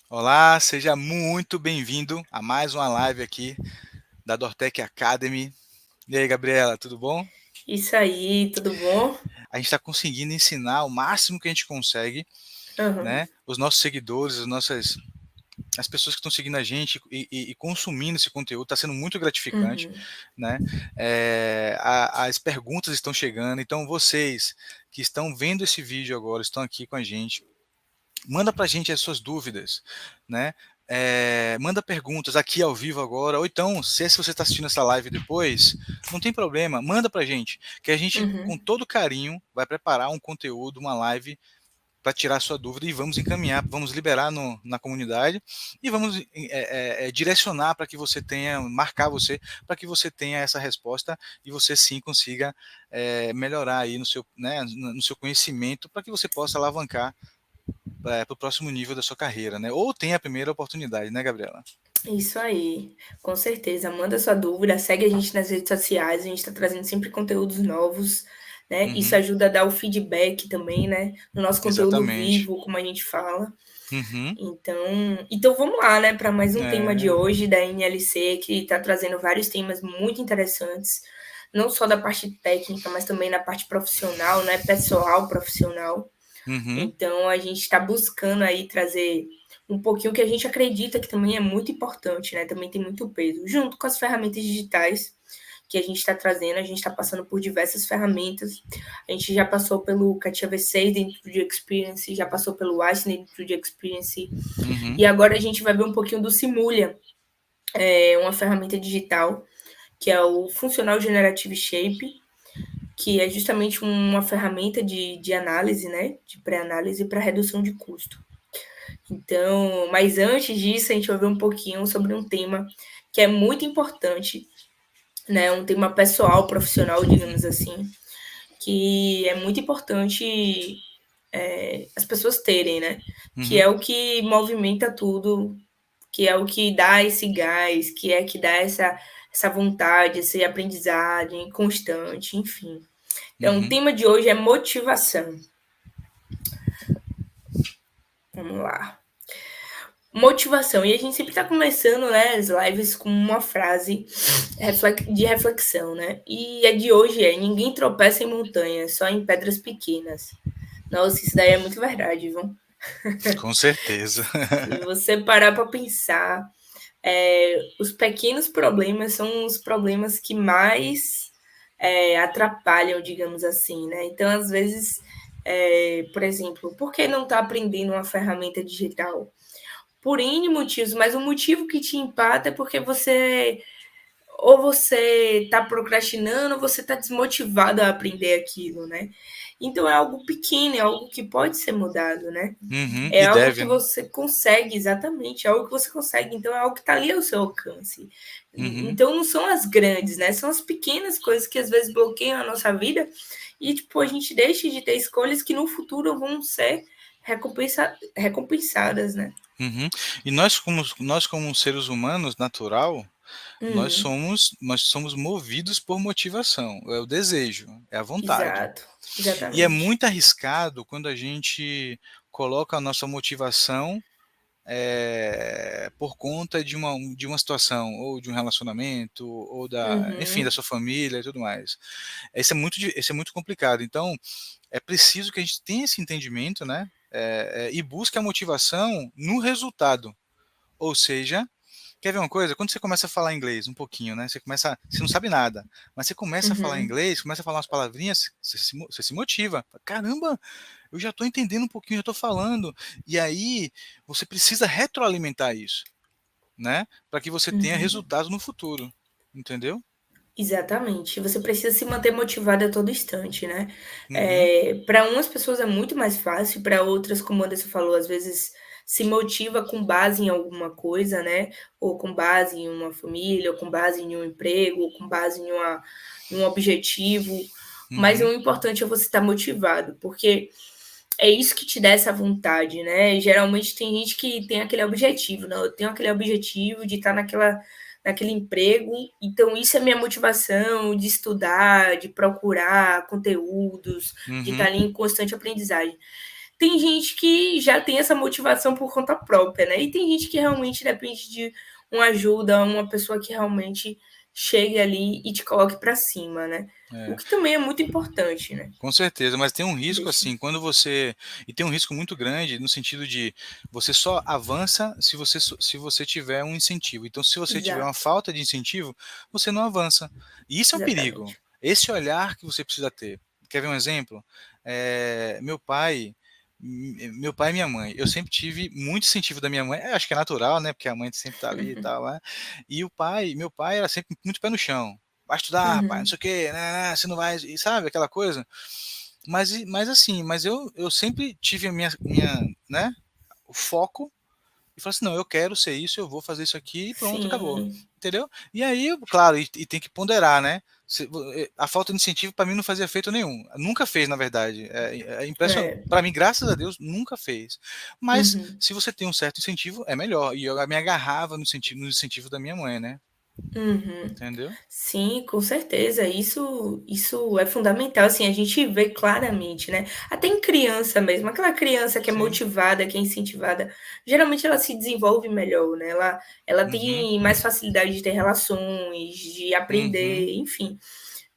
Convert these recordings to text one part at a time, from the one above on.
Olá, seja muito bem-vindo a mais uma live aqui da Dortec Academy. E aí, Gabriela, tudo bom? Isso aí, tudo bom? A gente está conseguindo ensinar o máximo que a gente consegue, Aham. né? Os nossos seguidores, as pessoas que estão seguindo a gente e consumindo esse conteúdo, está sendo muito gratificante, Uhum. né? As perguntas estão chegando, então vocês que estão vendo esse vídeo agora, estão aqui com a gente. Manda para a gente as suas dúvidas, né? Manda perguntas aqui ao vivo agora, ou então, se você está assistindo essa live depois, não tem problema, manda para a gente, que a gente, com Uhum. todo carinho, vai preparar um conteúdo, uma live, para tirar sua dúvida e vamos encaminhar, vamos liberar na comunidade e vamos direcionar para que você tenha, marcar você, para que você tenha essa resposta e você sim consiga melhorar aí no seu conhecimento, para que você possa alavancar para o próximo nível da sua carreira, né? Ou tem a primeira oportunidade, né, Gabriela? Isso aí, com certeza. Manda sua dúvida, segue a gente nas redes sociais, a gente está trazendo sempre conteúdos novos, né? Isso Uhum, ajuda a dar o feedback também, né? No nosso conteúdo exatamente. vivo, como a gente fala. Uhum, Então vamos lá, né, para mais um tema de é, hoje da NLC, que está trazendo vários temas muito interessantes, não só da parte técnica, mas também na parte profissional, né? Pessoal, profissional. uhum, Então, a gente está buscando aí trazer um pouquinho que a gente acredita que também é muito importante, né? Também tem muito peso, junto com as ferramentas digitais que a gente está trazendo. A gente está passando por diversas ferramentas. A gente já passou pelo Katia V6 dentro de Experience, já passou pelo Ice dentro de Experience, uhum, e agora a gente vai ver um pouquinho do Simulia, uma ferramenta digital que é o Funcional Generative Shape, que é justamente uma ferramenta de análise, né? De pré-análise para redução de custo. Então, mas antes disso, a gente vai ver um pouquinho sobre um tema que é muito importante, né? Um tema pessoal, profissional, digamos assim, que é muito importante as pessoas terem, né? Que uhum, é o que movimenta tudo, que é o que dá esse gás, que dá essa vontade, essa aprendizagem constante, enfim. Então, o uhum. tema de hoje é motivação. Vamos lá. Motivação. E a gente sempre está começando, né, as lives com uma frase de reflexão, né? E a de hoje é: ninguém tropeça em montanhas, só em pedras pequenas. Nossa, isso daí é muito verdade, viu? Com certeza. Se você parar para pensar, os pequenos problemas são os problemas que mais atrapalham, digamos assim, né? Então, às vezes, por exemplo, por que não está aprendendo uma ferramenta digital? Por N motivos, mas o motivo que te empata é porque você está procrastinando ou você está desmotivado a aprender aquilo, né? Então é algo pequeno, é algo que pode ser mudado, né? Uhum, É e algo que deve, né? você consegue, exatamente, é algo que você consegue, então é algo que está ali ao seu alcance. Uhum, Então não são as grandes, né? São as pequenas coisas que às vezes bloqueiam a nossa vida e tipo, a gente deixa de ter escolhas que no futuro vão ser recompensadas, né? uhum. E nós como seres humanos natural, nós somos movidos por motivação, é o desejo, é a vontade. Exato, E é exatamente. muito arriscado quando a gente coloca a nossa motivação por conta de uma situação, ou de um relacionamento, ou enfim, da Uhum, sua família e tudo mais. Isso é muito complicado. Então, é preciso que a gente tenha esse entendimento, né? E busque a motivação no resultado. Ou seja, quer ver uma coisa? Quando você começa a falar inglês um pouquinho, né? Você não sabe nada, mas você começa a falar uhum, inglês, começa a falar umas palavrinhas, você se motiva. Caramba, eu já estou entendendo um pouquinho, já estou falando. E aí você precisa retroalimentar isso, né? Para que você tenha uhum. resultados no futuro, entendeu? Exatamente. Você precisa se manter motivada a todo instante, né? Uhum, Para umas pessoas é muito mais fácil, para outras, como a Anderson falou, às vezes se motiva com base em alguma coisa, né? Ou com base em uma família, ou com base em um emprego, ou com base em um objetivo. Mas o uhum, importante é você estar motivado, porque é isso que te dá essa vontade, né? Geralmente tem gente que tem aquele objetivo, não, eu tenho aquele objetivo de estar naquele emprego, então isso é minha motivação de estudar, de procurar conteúdos, de estar uhum, ali em constante aprendizagem. tem gente que já tem essa motivação por conta própria, né? E tem gente que realmente depende de uma ajuda, uma pessoa que realmente chegue ali e te coloque para cima, né? O É. que também é muito importante, né? Com certeza, mas tem um risco Deixa. assim, quando você. E tem um risco muito grande no sentido de você só avança se você tiver um incentivo. Então, se você tiver uma Exato, falta de incentivo, você não avança. E isso é um perigo. exatamente. Esse olhar que você precisa ter. Quer ver um exemplo? Meu pai e minha mãe. Eu sempre tive muito incentivo da minha mãe. Acho que é natural, né? Porque a mãe sempre tá ali e tal, né? E meu pai era sempre muito pé no chão. Vai estudar, rapaz, não Uhum. sei o quê, né, você não vai, e sabe aquela coisa? Mas assim, eu sempre tive né, o foco e falei assim, não, eu quero ser isso, eu vou fazer isso aqui e pronto, acabou. Sim, Entendeu? E aí, claro, e tem que ponderar, né? A falta de incentivo para mim não fazia efeito nenhum. Nunca fez, na verdade. É impressionante. é. Para mim, graças a Deus, nunca fez. Mas Uhum. se você tem um certo incentivo, é melhor. E eu me agarrava no incentivo da minha mãe, né? Uhum. Entendeu? Sim, com certeza. Isso é fundamental, assim, a gente vê claramente, né? Até em criança mesmo, aquela criança que é Sim. motivada, que é incentivada, geralmente ela se desenvolve melhor, né? Ela Uhum. tem mais facilidade de ter relações, de Uhum. aprender, enfim.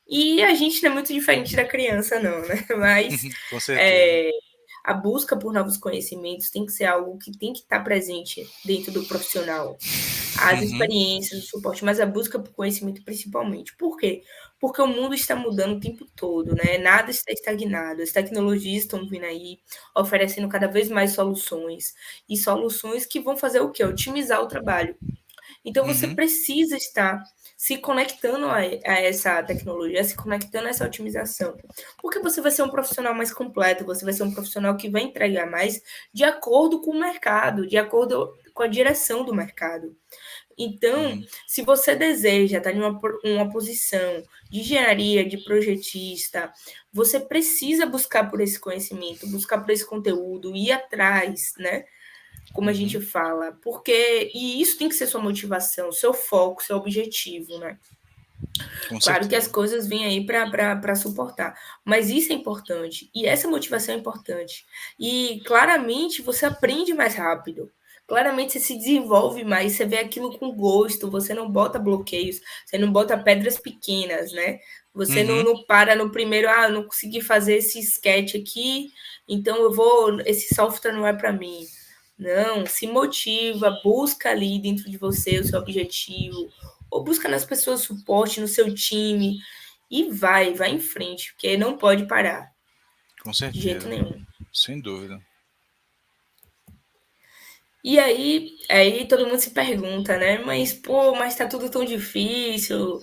E a gente não é muito diferente da criança, não, né? Mas Com certeza. é, a busca por novos conhecimentos tem que ser algo que tem que estar presente dentro do profissional, as Uhum. experiências, o suporte, mas a busca por conhecimento principalmente. Por quê? Porque o mundo está mudando o tempo todo, né? Nada está estagnado. As tecnologias estão vindo aí, oferecendo cada vez mais soluções. E soluções que vão fazer o quê? Otimizar o trabalho. Então você Uhum. precisa estar se conectando a essa tecnologia, se conectando a essa otimização. Porque você vai ser um profissional mais completo, você vai ser um profissional que vai entregar mais de acordo com o mercado, de acordo com a direção do mercado. Então, Uhum. se você deseja estar em uma posição de engenharia, de projetista, você precisa buscar por esse conhecimento, buscar por esse conteúdo, ir atrás, né? Como a gente Uhum. fala, porque e isso tem que ser sua motivação, seu foco, seu objetivo, né? Com Claro que as certeza. coisas vêm aí para suportar, mas isso é importante e essa motivação é importante. E claramente você aprende mais rápido. Claramente você se desenvolve mais, você vê aquilo com gosto, você não bota bloqueios, você não bota pedras pequenas, né? Você Uhum. não para no primeiro, eu não consegui fazer esse sketch aqui, então esse software não é para mim. Não, se motiva, busca ali dentro de você o seu objetivo, ou busca nas pessoas suporte no seu time e vai em frente, porque não pode parar, Com de jeito certeza. nenhum. Sem dúvida. E aí todo mundo se pergunta, né? Mas, pô, mas tá tudo tão difícil,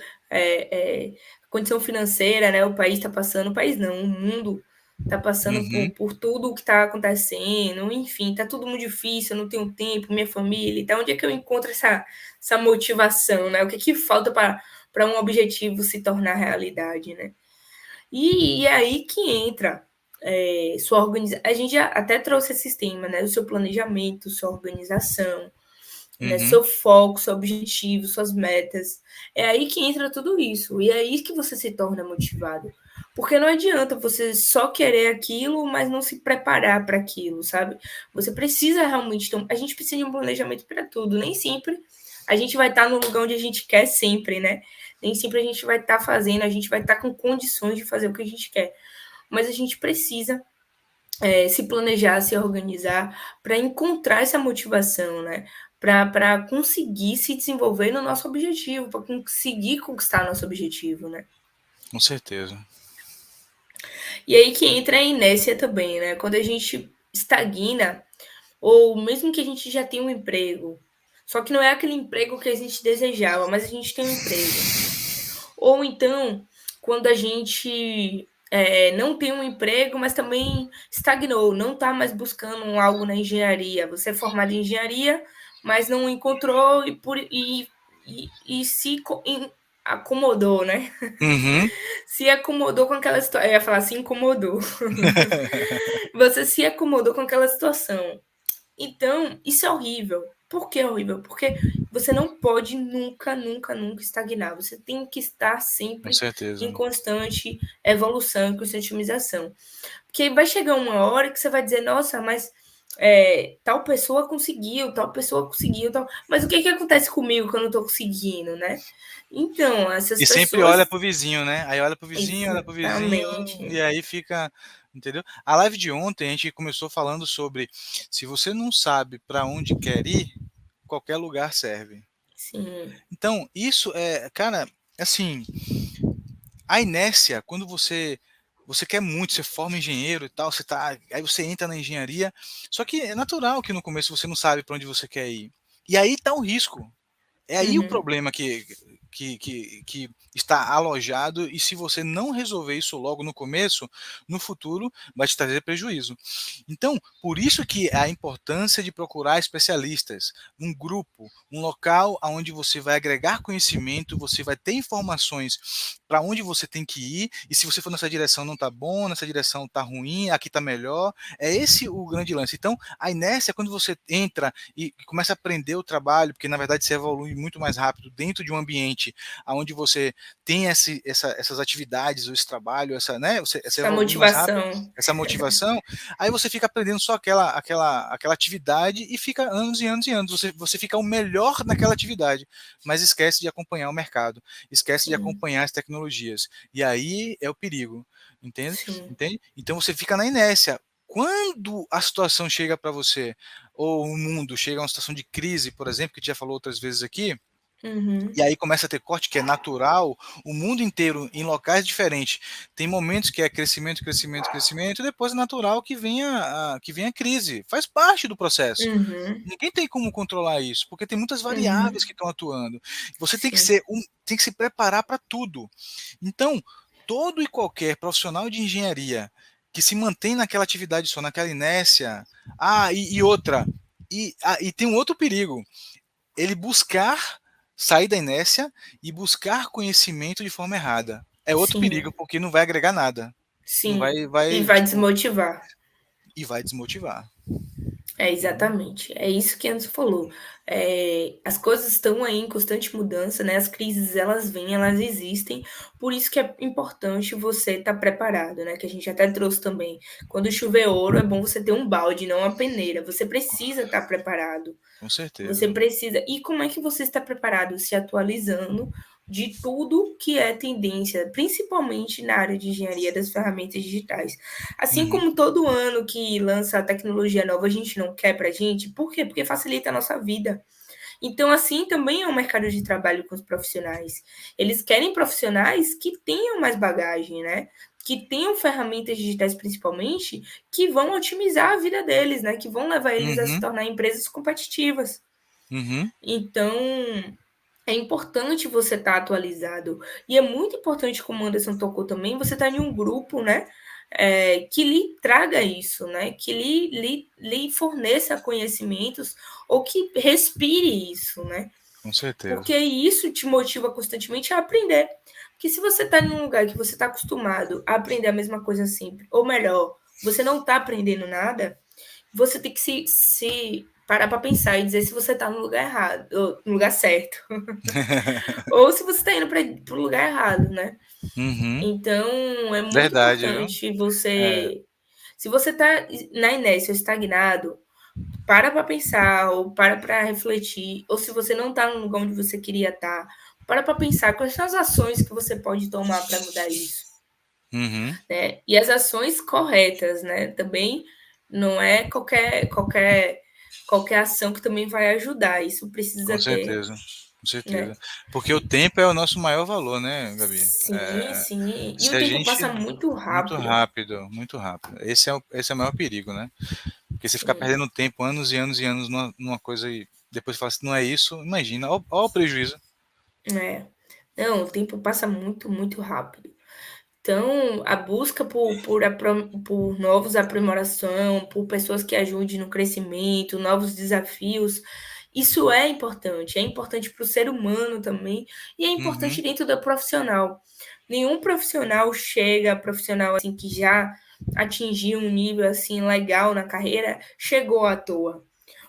condição financeira, né? O país tá passando, o país não, o mundo tá passando Uhum. por tudo o que tá acontecendo, enfim, tá tudo muito difícil, eu não tenho tempo, minha família, então onde é que eu encontro essa motivação, né? O que que falta para um objetivo se tornar realidade, né? E é aí que entra sua organização. A gente já até trouxe esse tema, né? O seu planejamento, sua organização, né? Uhum. Seu foco, seu objetivo, suas metas. É aí que entra tudo isso. E é aí que você se torna motivado. Porque não adianta você só querer aquilo, mas não se preparar para aquilo, sabe? Você precisa realmente ter. A gente precisa de um planejamento para tudo. Nem sempre a gente vai estar no lugar onde a gente quer sempre, né? Nem sempre a gente vai estar fazendo, a gente vai estar com condições de fazer o que a gente quer. Mas a gente precisa se planejar, se organizar para encontrar essa motivação, né? Para conseguir se desenvolver no nosso objetivo, para conseguir conquistar nosso objetivo, né? Com certeza. E aí que entra a inércia também, né? Quando a gente estagna, ou mesmo que a gente já tenha um emprego, só que não é aquele emprego que a gente desejava, mas a gente tem um emprego. Ou então, quando a gente não tem um emprego, mas também estagnou, não está mais buscando algo na engenharia. Você é formado em engenharia, mas não encontrou e se acomodou, né? Uhum. Se acomodou com aquela situação. Eu ia falar se incomodou. Você se acomodou com aquela situação. Então, isso é horrível. Por que é horrível? Porque você não pode nunca, nunca, nunca estagnar. Você tem que estar Com sempre certeza. em constante evolução, em constante otimização. Porque vai chegar uma hora que você vai dizer, nossa, mas tal pessoa conseguiu, tal pessoa conseguiu, tal... mas o que que acontece comigo quando eu tô conseguindo, né? Então, essas E sempre olha pessoas... pro vizinho, né? Aí olha pro vizinho, e Exatamente. aí fica, entendeu? A live de ontem a gente começou falando sobre se você não sabe para onde quer ir, qualquer lugar serve. Sim. Então, isso é, cara, assim, a inércia, quando você quer muito, você forma engenheiro e tal, você tá, aí você entra na engenharia, só que é natural que no começo você não sabe para onde você quer ir. E aí tá o risco. É aí o Uhum. problema que está alojado, e se você não resolver isso logo no começo, no futuro vai te trazer prejuízo. Então, por isso que a importância de procurar especialistas, um grupo, um local onde você vai agregar conhecimento, você vai ter informações para onde você tem que ir, e se você for nessa direção não está bom, nessa direção está ruim, aqui está melhor. É esse o grande lance. Então, a inércia, quando você entra e começa a aprender o trabalho, porque na verdade você evolui muito mais rápido dentro de um ambiente onde você tem essas atividades, esse trabalho, né, você Essa evolui mais rápido, motivação. essa motivação, aí você fica aprendendo só aquela atividade e fica anos e anos e anos. Você fica o melhor naquela atividade, mas esquece de acompanhar o mercado, esquece de Sim, acompanhar as tecnologias. E aí é o perigo, entende? sim. Entende? Então você fica na inércia. Quando a situação chega para você, ou o mundo chega a uma situação de crise, por exemplo, que a gente já falou outras vezes aqui, Uhum. e aí começa a ter corte, que é natural, o mundo inteiro, em locais diferentes, tem momentos que é crescimento, crescimento, crescimento, e depois é natural que venha a crise. Faz parte do processo. Uhum. Ninguém tem como controlar isso, porque tem muitas variáveis Uhum. que estão atuando. Você tem que Sim, tem que se preparar para tudo. Então, todo e qualquer profissional de engenharia que se mantém naquela atividade só, naquela inércia, e outra, e tem um outro perigo, ele buscar sair da inércia e buscar conhecimento de forma errada. É outro perigo, sim, porque não vai agregar nada. Não sim. vai, E vai vai tipo, desmotivar. e vai desmotivar. É, Né? exatamente. É isso que Anderson falou. As coisas estão aí em constante mudança, né? As crises, elas vêm, elas existem. Por isso que é importante você estar preparado, né? Que a gente até trouxe também. Quando chover ouro, é bom você ter um balde, não uma peneira. Você precisa estar preparado. Com Você certeza. precisa. E como é que você está preparado? Se atualizando de tudo que é tendência, principalmente na área de engenharia das ferramentas digitais. Assim Uhum, como todo ano que lança tecnologia nova, a gente não quer para a gente, por quê? Porque facilita a nossa vida. Então, assim também é o mercado de trabalho com os profissionais. Eles querem profissionais que tenham mais bagagem, né? Que tenham ferramentas digitais, principalmente, que vão otimizar a vida deles, né? Que vão levar eles a se uhum, tornar empresas competitivas. uhum. Então, é importante você estar atualizado. E é muito importante, como o Anderson tocou também, você estar em um grupo, né? Que lhe traga isso, né? Que lhe forneça conhecimentos ou que respire isso, né? Com certeza. Porque isso te motiva constantemente a aprender. Porque se você está em um lugar que você está acostumado a aprender a mesma coisa sempre, ou melhor, você não está aprendendo nada, você tem que se parar para pensar e dizer se você está no lugar errado, ou no lugar certo, ou se você está indo para o lugar errado, né? Uhum. Então, é muito Verdade, viu? importante É. você. Se você está na inércia, estagnado, para pensar, ou para refletir, ou se você não está no lugar onde você queria estar, para pensar quais são as ações que você pode tomar para mudar isso, Uhum. né? E as ações corretas, né? Também não é qualquer ação que também vai ajudar. Isso Com precisa ter, certeza. Com né? certeza. Porque o tempo é o nosso maior valor, né, Gabi? Sim, sim. E Se o a tempo gente. passa muito Muito rápido. rápido, muito rápido. Esse é o maior perigo, né? Porque você ficar Sim, perdendo tempo, anos e anos e anos numa coisa e depois fala assim, não é isso, imagina, ó o prejuízo. é. Não, o tempo passa muito, muito rápido. Então, a busca por novos aprimoração, por pessoas que ajudem no crescimento, novos desafios, isso é importante para o ser humano também, e é Uhum, importante dentro do profissional. Nenhum profissional assim que já atingiu um nível assim legal na carreira, chegou à toa.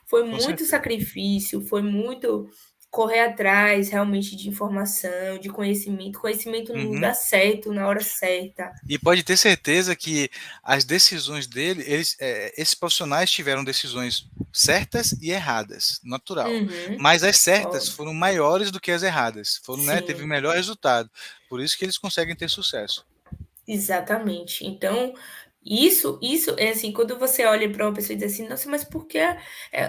Foi com muito certeza. sacrifício, foi muito correr atrás realmente de informação, de conhecimento, conhecimento no Uhum. lugar certo, na hora certa. E pode ter certeza que as decisões dele, esses profissionais tiveram decisões certas e erradas, natural. Uhum. Mas as certas Óbvio. foram maiores do que as erradas. Foram, né, teve o Sim, melhor resultado. Por isso que eles conseguem ter sucesso. exatamente. Então, isso é assim, quando você olha para uma pessoa e diz assim, nossa, mas por que,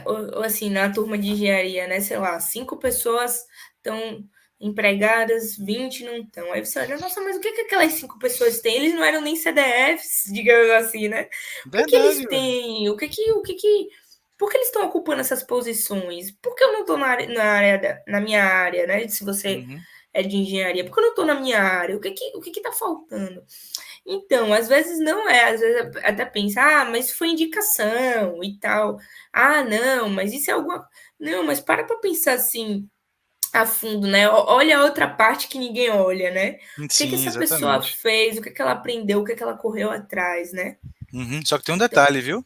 ou assim, na turma de engenharia, né, sei lá, 5 pessoas estão empregadas, 20 não estão. Aí você olha, nossa, mas o que que aquelas 5 pessoas têm? Eles não eram nem CDFs, digamos assim, né? O que que eles Verdade, velho. têm? Por que eles estão ocupando essas posições? Por que eu não estou na minha área, né? Se você Uhum. é de engenharia, por que eu não estou na minha área? O que está faltando? Então, às vezes não é, às vezes até pensa, mas foi indicação e tal. Ah, não, mas isso é alguma. Não, mas para pensar assim a fundo, né? Olha a outra parte que ninguém olha, né? O que que Sim, essa pessoa exatamente. fez, o que que ela aprendeu, o que que ela correu atrás, né? Uhum. Só que tem um Então, detalhe, viu?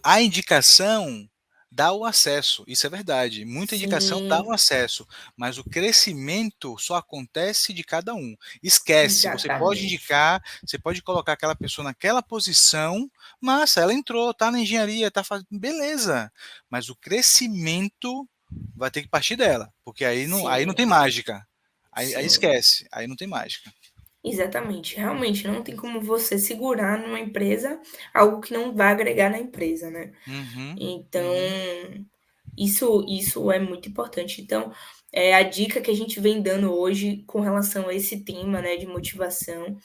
A indicação dá o acesso, isso é verdade. Muita indicação dá o sim, acesso, mas o crescimento só acontece de cada um. Esquece, você pode exatamente. indicar, você pode colocar aquela pessoa naquela posição, massa, ela entrou, tá na engenharia, tá fazendo, beleza. Mas o crescimento vai ter que partir dela, porque aí não tem Sim, mágica. Aí sim. esquece, aí não tem mágica. Exatamente, realmente não tem como você segurar numa empresa algo que não vai agregar na empresa, né? Uhum, Então, uhum, isso é muito importante. Então, a dica que a gente vem dando hoje com relação a esse tema, né, de motivação.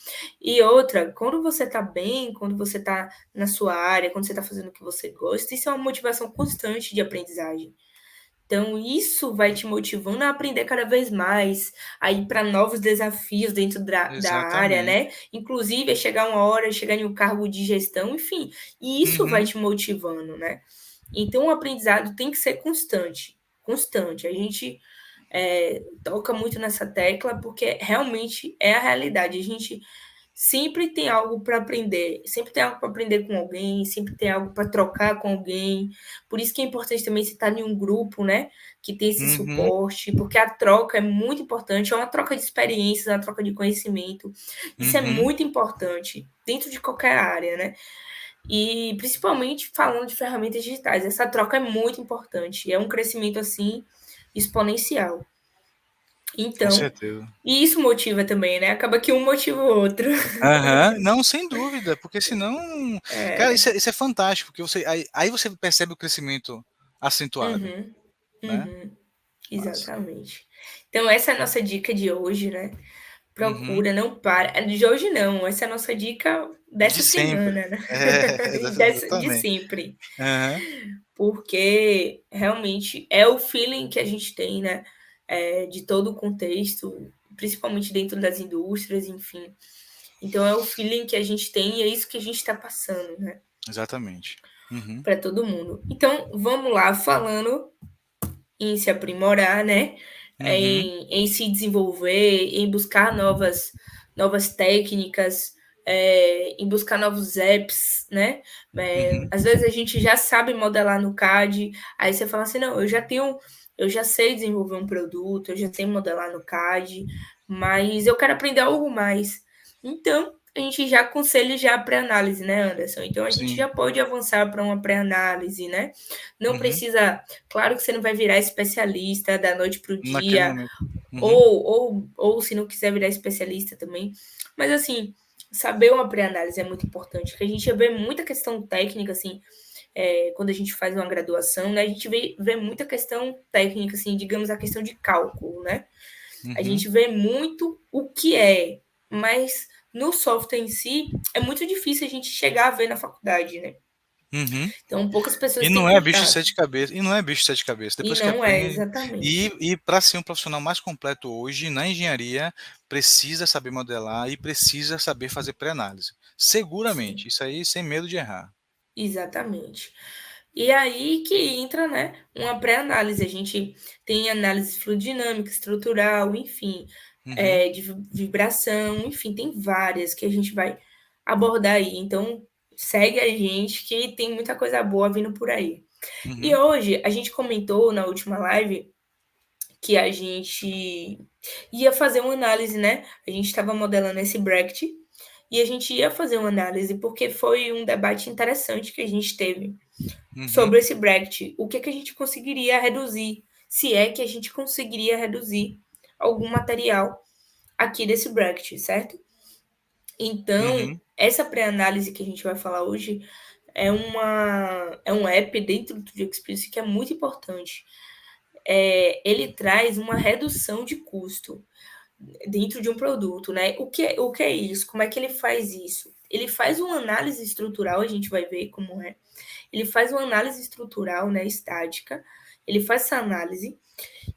E outra, quando você está bem, quando você está na sua área, quando você está fazendo o que você gosta, isso é uma motivação constante de aprendizagem. Então, isso vai te motivando a aprender cada vez mais, a ir para novos desafios dentro da área, exatamente. né? Inclusive, é chegar uma hora, chegar em um cargo de gestão, enfim. E isso vai Uhum, te motivando, né? Então, o aprendizado tem que ser constante. Constante. A gente toca muito nessa tecla porque realmente é a realidade. A gente sempre tem algo para aprender, sempre tem algo para aprender com alguém, sempre tem algo para trocar com alguém. Por isso que é importante também você estar em um grupo, né, que tem esse uhum, suporte, porque a troca é muito importante, é uma troca de experiências, uma troca de conhecimento. Isso é uhum. muito importante dentro de qualquer área, né? E principalmente falando de ferramentas digitais, essa troca é muito importante, é um crescimento assim exponencial. Com Então, certeza. e isso motiva também, né? Acaba que um motiva o outro. Aham. Não, sem dúvida, porque senão, cara, isso é fantástico, porque aí você percebe o crescimento acentuado, Uhum, né. uhum, Massa. exatamente. Então, essa é a nossa dica de hoje, né? Uhum. Procura, não para. De hoje não, essa é a nossa dica De dessa sempre. semana, né? É, De exatamente. sempre. Aham. Porque realmente é o feeling que a gente tem, né? De todo o contexto, principalmente dentro das indústrias, enfim. Então, é o feeling que a gente tem e é isso que a gente está passando, né? Exatamente. Uhum. Para todo mundo. Então, vamos lá, falando em se aprimorar, né? Uhum. Em se desenvolver, em buscar novas técnicas, em buscar novos apps, né? Uhum. Às vezes a gente já sabe modelar no CAD, aí você fala assim, não, eu já sei desenvolver um produto, eu já sei modelar no CAD, mas eu quero aprender algo mais. Então, a gente já aconselha já a pré-análise, né, Anderson? Então, a gente Sim. já pode avançar para uma pré-análise, né? Não Uhum. precisa. Claro que você não vai virar especialista da noite para o Naquele dia, momento. Uhum. ou se não quiser virar especialista também. Mas, assim, saber uma pré-análise é muito importante, porque a gente vê muita questão técnica, assim, quando a gente faz uma graduação, né? A gente vê muita questão técnica, assim, digamos, a questão de cálculo, né? A Uhum. gente vê muito o que é, mas no software em si é muito difícil a gente chegar a ver na faculdade, né? Uhum. Então, poucas E pessoas têm não é bicho de contato. 7 cabeças. E não é bicho de 7 cabeças. E Depois que não é, aprende. exatamente. E para ser um profissional mais completo hoje, na engenharia, precisa saber modelar e precisa saber fazer pré-análise. Sim, Seguramente. Isso aí sem medo de errar. exatamente. E aí que entra, né, uma pré-análise. A gente tem análise fluidinâmica, estrutural, enfim, Uhum, de vibração, enfim, tem várias que a gente vai abordar aí. Então, segue a gente que tem muita coisa boa vindo por aí. E uhum, hoje a gente comentou na última live que a gente ia fazer uma análise, né? A gente estava modelando esse bracket e a gente ia fazer uma análise, porque foi um debate interessante que a gente teve Uhum. sobre esse bracket. O que, que a gente conseguiria reduzir, se é que a gente conseguiria reduzir algum material aqui desse bracket, certo? Então, Uhum. essa pré-análise que a gente vai falar hoje é um app dentro do Experience que é muito importante. Ele traz uma redução de custo dentro de um produto, né? O que é isso? Como é que ele faz isso? Ele faz uma análise estrutural, a gente vai ver como é. Ele faz uma análise estrutural, né, estática. Ele faz essa análise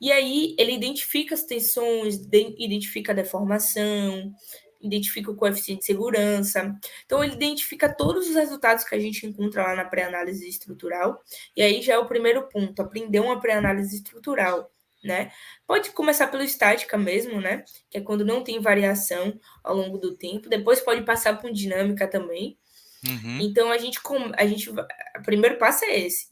e aí ele identifica as tensões, identifica a deformação, identifica o coeficiente de segurança. Então ele identifica todos os resultados que a gente encontra lá na pré-análise estrutural. E aí já é o primeiro ponto, aprender uma pré-análise estrutural, né? Pode começar pelo estática mesmo, né? Que é quando não tem variação ao longo do tempo. Depois pode passar por dinâmica também. Uhum. Então o primeiro passo é esse.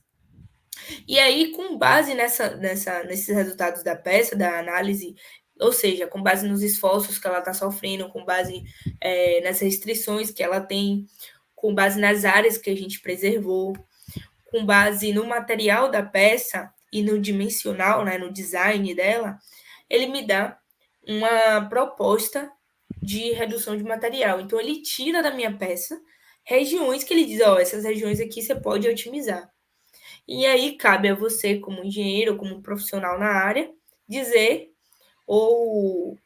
E aí, com base nesses resultados da peça, da análise, ou seja, com base nos esforços que ela está sofrendo, com base nas restrições que ela tem, com base nas áreas que a gente preservou, com base no material da peça e no dimensional, né, no design dela, ele me dá uma proposta de redução de material. Então, ele tira da minha peça regiões que ele diz, ó, essas regiões aqui você pode otimizar. E aí cabe a você, como engenheiro, como profissional na área, dizer ou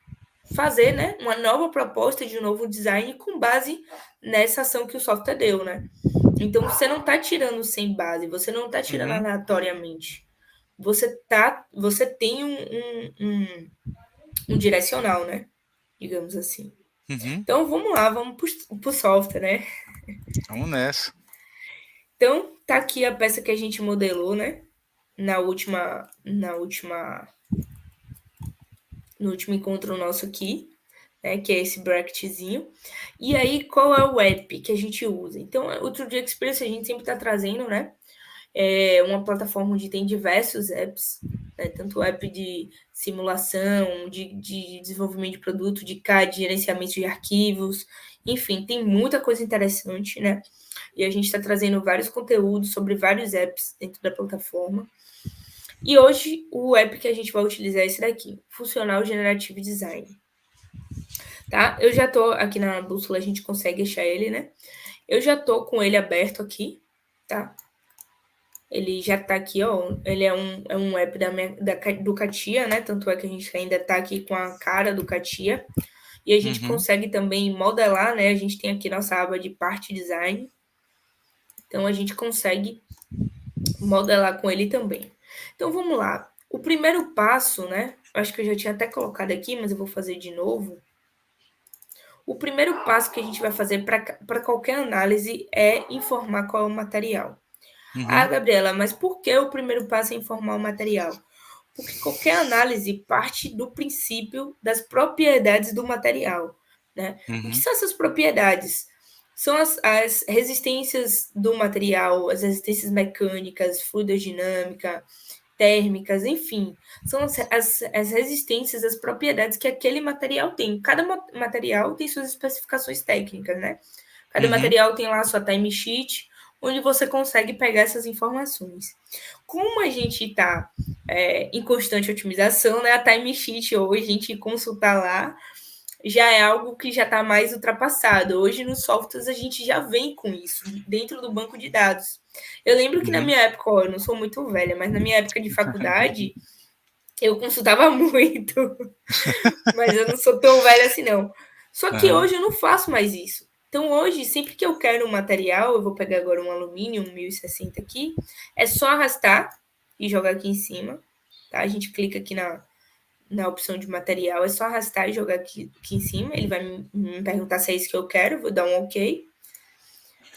fazer, né, uma nova proposta de um novo design com base nessa ação que o software deu, né? Então você não está tirando sem base, você não está tirando Uhum. aleatoriamente. Você tem um direcional, né? Digamos assim. Uhum. Então vamos lá, vamos para o software, né? Vamos nessa. Então tá aqui a peça que a gente modelou, né? No último encontro nosso aqui, né, que é esse bracketzinho. E aí, qual é o app que a gente usa? Então, o 2D Experience a gente sempre está trazendo, né? É uma plataforma onde tem diversos apps, né, tanto app de simulação, de desenvolvimento de produto, de CAD, de gerenciamento de arquivos, enfim, tem muita coisa interessante, né? E a gente está trazendo vários conteúdos sobre vários apps dentro da plataforma. E hoje o app que a gente vai utilizar é esse daqui, Funcional Generative Design. Tá? Eu já tô aqui na bússola, a gente consegue achar ele, né? Eu já tô com ele aberto aqui, tá? Ele já tá aqui, ó. Ele é um app do Katia, né? Tanto é que a gente ainda tá aqui com a cara do Katia. E a gente Uhum. consegue também modelar, né? A gente tem aqui nossa aba de parte design. Então a gente consegue modelar com ele também. Então vamos lá. O primeiro passo, né? Acho que eu já tinha até colocado aqui, mas eu vou fazer de novo. O primeiro passo que a gente vai fazer para qualquer análise é informar qual é o material. Ah, Uhum. Gabriela, mas por que o primeiro passo é informar o material? Porque qualquer análise parte do princípio das propriedades do material. Né? O que Uhum. são essas propriedades? São as resistências do material, as resistências mecânicas, fluidodinâmica, térmicas, enfim. São as resistências, as propriedades que aquele material tem. Cada material tem suas especificações técnicas, né? Cada Uhum. material tem lá a sua timesheet, onde você consegue pegar essas informações. Como a gente está em constante otimização, né? A timesheet hoje, a gente consultar lá, já é algo que já está mais ultrapassado. Hoje, nos softwares, a gente já vem com isso dentro do banco de dados. Eu lembro que na Uhum. minha época, ó, eu não sou muito velha, mas na minha época de faculdade, eu consultava muito, mas eu não sou tão velha assim, não. Só que Uhum. hoje eu não faço mais isso. Então, hoje, sempre que eu quero um material, eu vou pegar agora um alumínio, um 1060 aqui, é só arrastar e jogar aqui em cima. Tá? A gente clica aqui na opção de material, é só arrastar e jogar aqui em cima. Ele vai me perguntar se é isso que eu quero, vou dar um OK.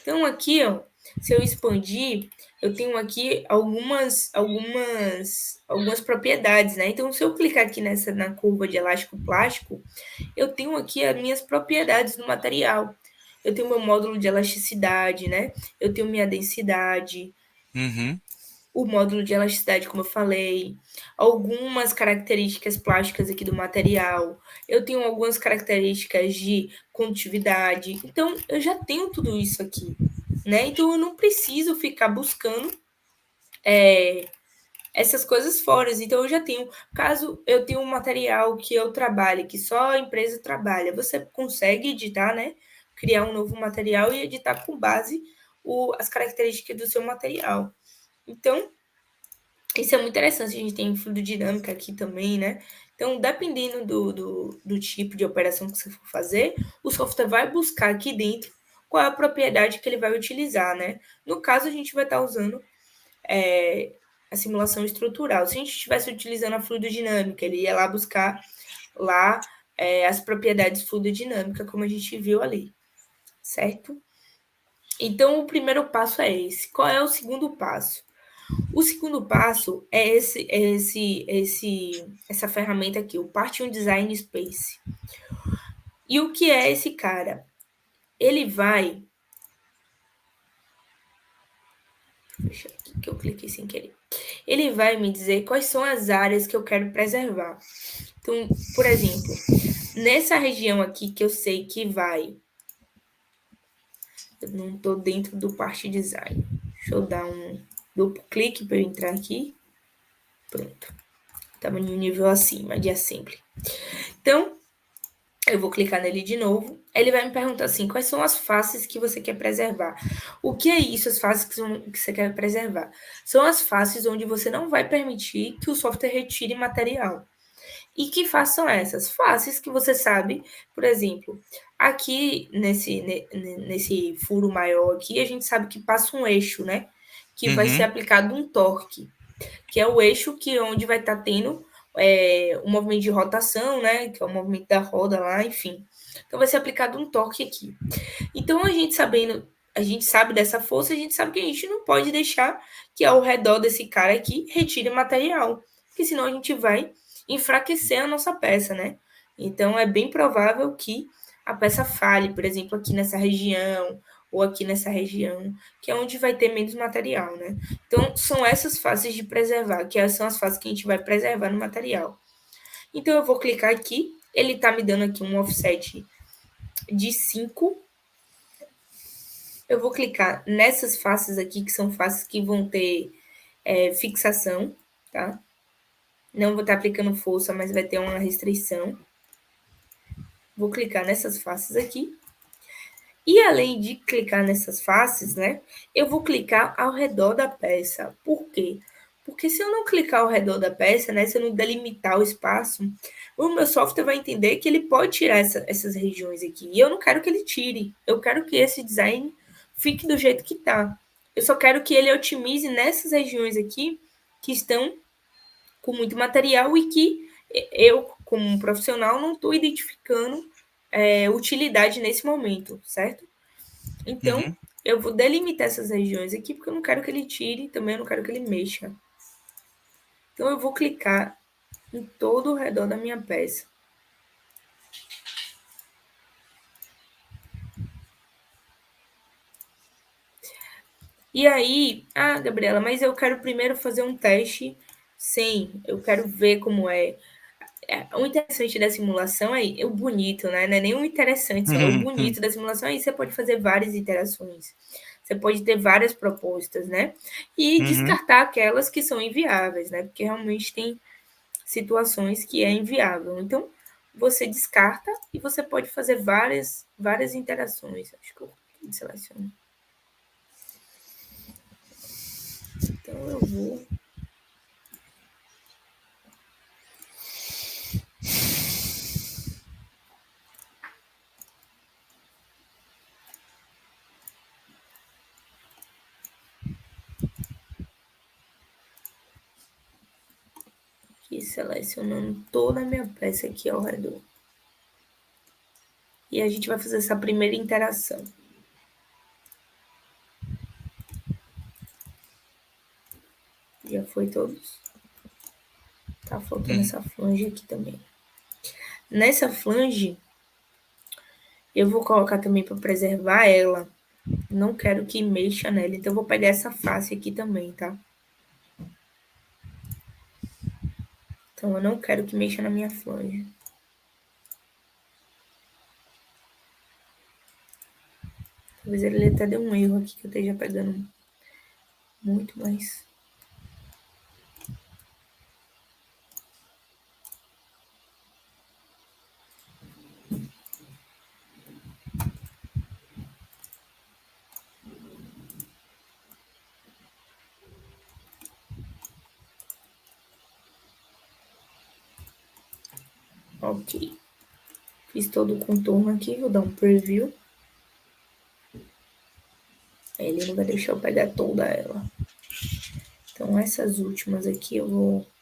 Então, aqui, ó, se eu expandir, eu tenho aqui algumas propriedades, né? Então, se eu clicar aqui na curva de elástico plástico, eu tenho aqui as minhas propriedades do material. Eu tenho meu módulo de elasticidade, né? Eu tenho minha densidade, Uhum. o módulo de elasticidade, como eu falei, algumas características plásticas aqui do material, eu tenho algumas características de condutividade, então eu já tenho tudo isso aqui, né? Então eu não preciso ficar buscando essas coisas fora. Então eu já tenho, caso eu tenha um material que eu trabalhe, que só a empresa trabalha, você consegue editar, né? Criar um novo material e editar com base as características do seu material. Então, isso é muito interessante. A gente tem fluidodinâmica aqui também, né? Então, dependendo do tipo de operação que você for fazer, o software vai buscar aqui dentro qual é a propriedade que ele vai utilizar, né? No caso, a gente vai estar usando a simulação estrutural. Se a gente estivesse utilizando a fluidodinâmica, ele ia lá buscar lá as propriedades fluidodinâmicas, como a gente viu ali, certo? Então, o primeiro passo é esse. Qual é o segundo passo? O segundo passo é essa ferramenta aqui, o Partium Design Space. E o que é esse cara? Ele vai. Deixa eu fechar aqui que eu cliquei sem querer. Ele vai me dizer quais são as áreas que eu quero preservar. Então, por exemplo, nessa região aqui que eu sei que vai. Eu não estou dentro do Part Design. Deixa eu dar um duplo clique para eu entrar aqui. Pronto. Estava em um nível acima de assembly. Então, eu vou clicar nele de novo. Ele vai me perguntar assim: quais são as faces que você quer preservar? O que é isso, as faces que você quer preservar? São as faces onde você não vai permitir que o software retire material. E que faces são essas? Faces que você sabe, por exemplo, aqui nesse furo maior aqui, a gente sabe que passa um eixo, né? Que vai ser aplicado um torque, que é o eixo que onde vai estar tendo o movimento de rotação, né? Que é o movimento da roda lá, enfim. Então vai ser aplicado um torque aqui. Então a gente sabe dessa força, a gente sabe que a gente não pode deixar que ao redor desse cara aqui retire material, porque senão a gente vai enfraquecer a nossa peça, né? Então é bem provável que a peça falhe, por exemplo, aqui nessa região ou aqui nessa região, que é onde vai ter menos material, né? Então são essas faces de preservar, que são as faces que a gente vai preservar no material. Então eu vou clicar aqui, ele está me dando aqui um offset de 5. Eu vou clicar nessas faces aqui, que são faces que vão ter fixação, tá? Não vou estar aplicando força, mas vai ter uma restrição. Vou clicar nessas faces aqui. E além de clicar nessas faces, né, eu vou clicar ao redor da peça. Por quê? Porque se eu não clicar ao redor da peça, né, se eu não delimitar o espaço, o meu software vai entender que ele pode tirar essas regiões aqui. E eu não quero que ele tire. Eu quero que esse design fique do jeito que está. Eu só quero que ele otimize nessas regiões aqui que estão com muito material e que eu, como um profissional, não estou identificando utilidade nesse momento, certo? Então, eu vou delimitar essas regiões aqui, porque eu não quero que ele tire, também eu não quero que ele mexa. Então, eu vou clicar em todo o redor da minha peça. E aí, Gabriela, mas eu quero primeiro fazer um teste sem, eu quero ver como é. O interessante da simulação é o bonito, né? Não é nem o interessante só, é o bonito da simulação. Aí você pode fazer várias iterações. Você pode ter várias propostas, né? E descartar aquelas que são inviáveis, né? Porque realmente tem situações que é inviável. Então, você descarta e você pode fazer várias interações. Acho que eu seleciono. Então, eu vou. Aqui, selecionando toda a minha peça aqui ao redor. E a gente vai fazer essa primeira interação. Já foi todos? Tá faltando essa flange aqui também. Nessa flange, eu vou colocar também para preservar ela. Não quero que mexa nela, então eu vou pegar essa face aqui também, tá? Então eu não quero que mexa na minha flange. Talvez ele até dê um erro aqui que eu esteja pegando muito mais. Ok. Fiz todo o contorno aqui, vou dar um preview. Ele não vai deixar eu pegar toda ela. Então essas últimas aqui eu vou...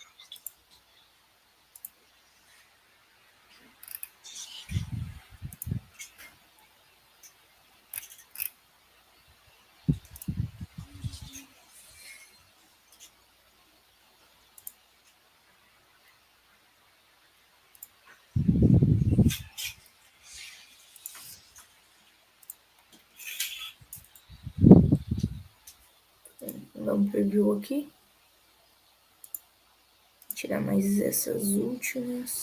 Vou dar um preview aqui. Vou tirar mais essas últimas.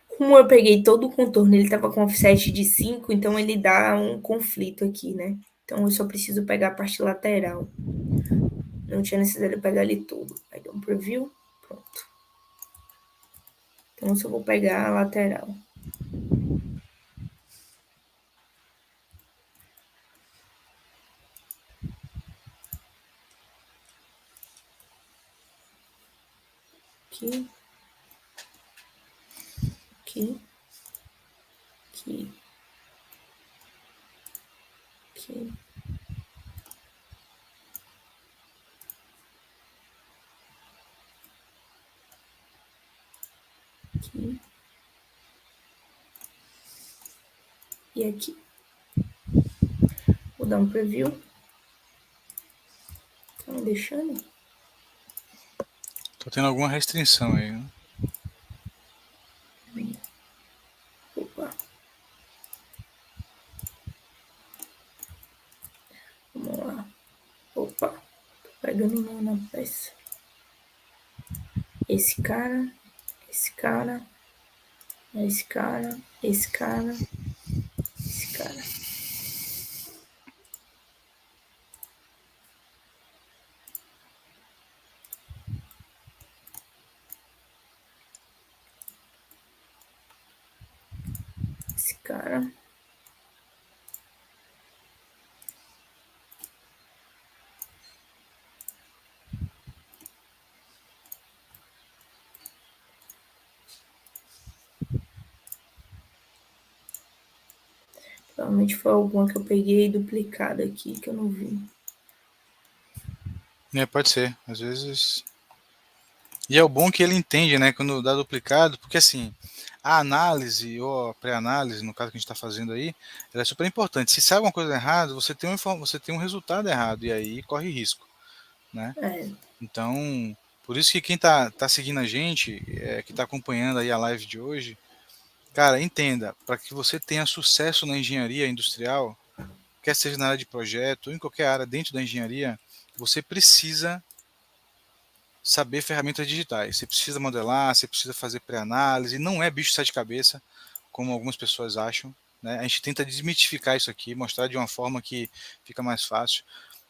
Como eu peguei todo o contorno, ele tava com offset de 5, então ele dá um conflito aqui, né? Então eu só preciso pegar a parte lateral. Não tinha necessidade de pegar ele todo. Aí dá um preview, pronto. Então eu só vou pegar a lateral. Aqui. Aqui. Aqui. Aqui. Aqui. E aqui. Vou dar um preview. Tá me deixando? Tô tendo alguma restrição aí, né? Opa. Vamos lá. Opa. Tô pegando não na peça. Esse cara. Esse cara. Esse cara. Esse cara. Esse cara. Esse cara. Provavelmente foi alguma que eu peguei duplicada aqui, que eu não vi. Pode ser, às vezes. E é o bom que ele entende, né, quando dá duplicado, porque assim, a análise ou a pré-análise, no caso que a gente está fazendo aí, ela é super importante. Se sai alguma coisa errada, você tem um resultado errado, e aí corre risco, né? É, Então, por isso que quem tá seguindo a gente, que está acompanhando aí a live de hoje, cara, entenda, para que você tenha sucesso na engenharia industrial, quer seja na área de projeto ou em qualquer área dentro da engenharia, você precisa saber ferramentas digitais. Você precisa modelar, você precisa fazer pré-análise. Não é bicho de sete cabeças, como algumas pessoas acham. Né? A gente tenta desmitificar isso aqui, mostrar de uma forma que fica mais fácil.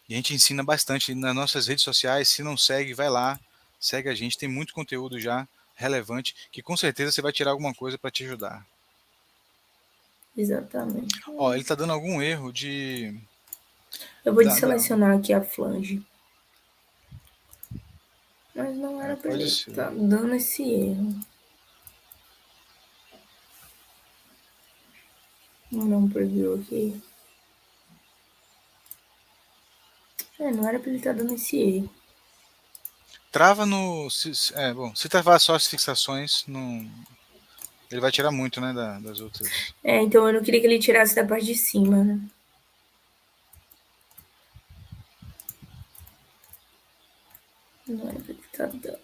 E a gente ensina bastante nas nossas redes sociais. Se não segue, vai lá, segue a gente. Tem muito conteúdo já relevante que com certeza você vai tirar alguma coisa para te ajudar. exatamente. Ó, ele está dando algum erro de Eu vou deselecionar aqui a flange. Mas não era pra pode ele ser. estar dando esse erro. Vamos dar um preview aqui. Não era pra ele estar dando esse erro. Trava no. Bom, se travar só as fixações, não, ele vai tirar muito, né, das outras. Então eu não queria que ele tirasse da parte de cima, né? Não era pra ele estar dando.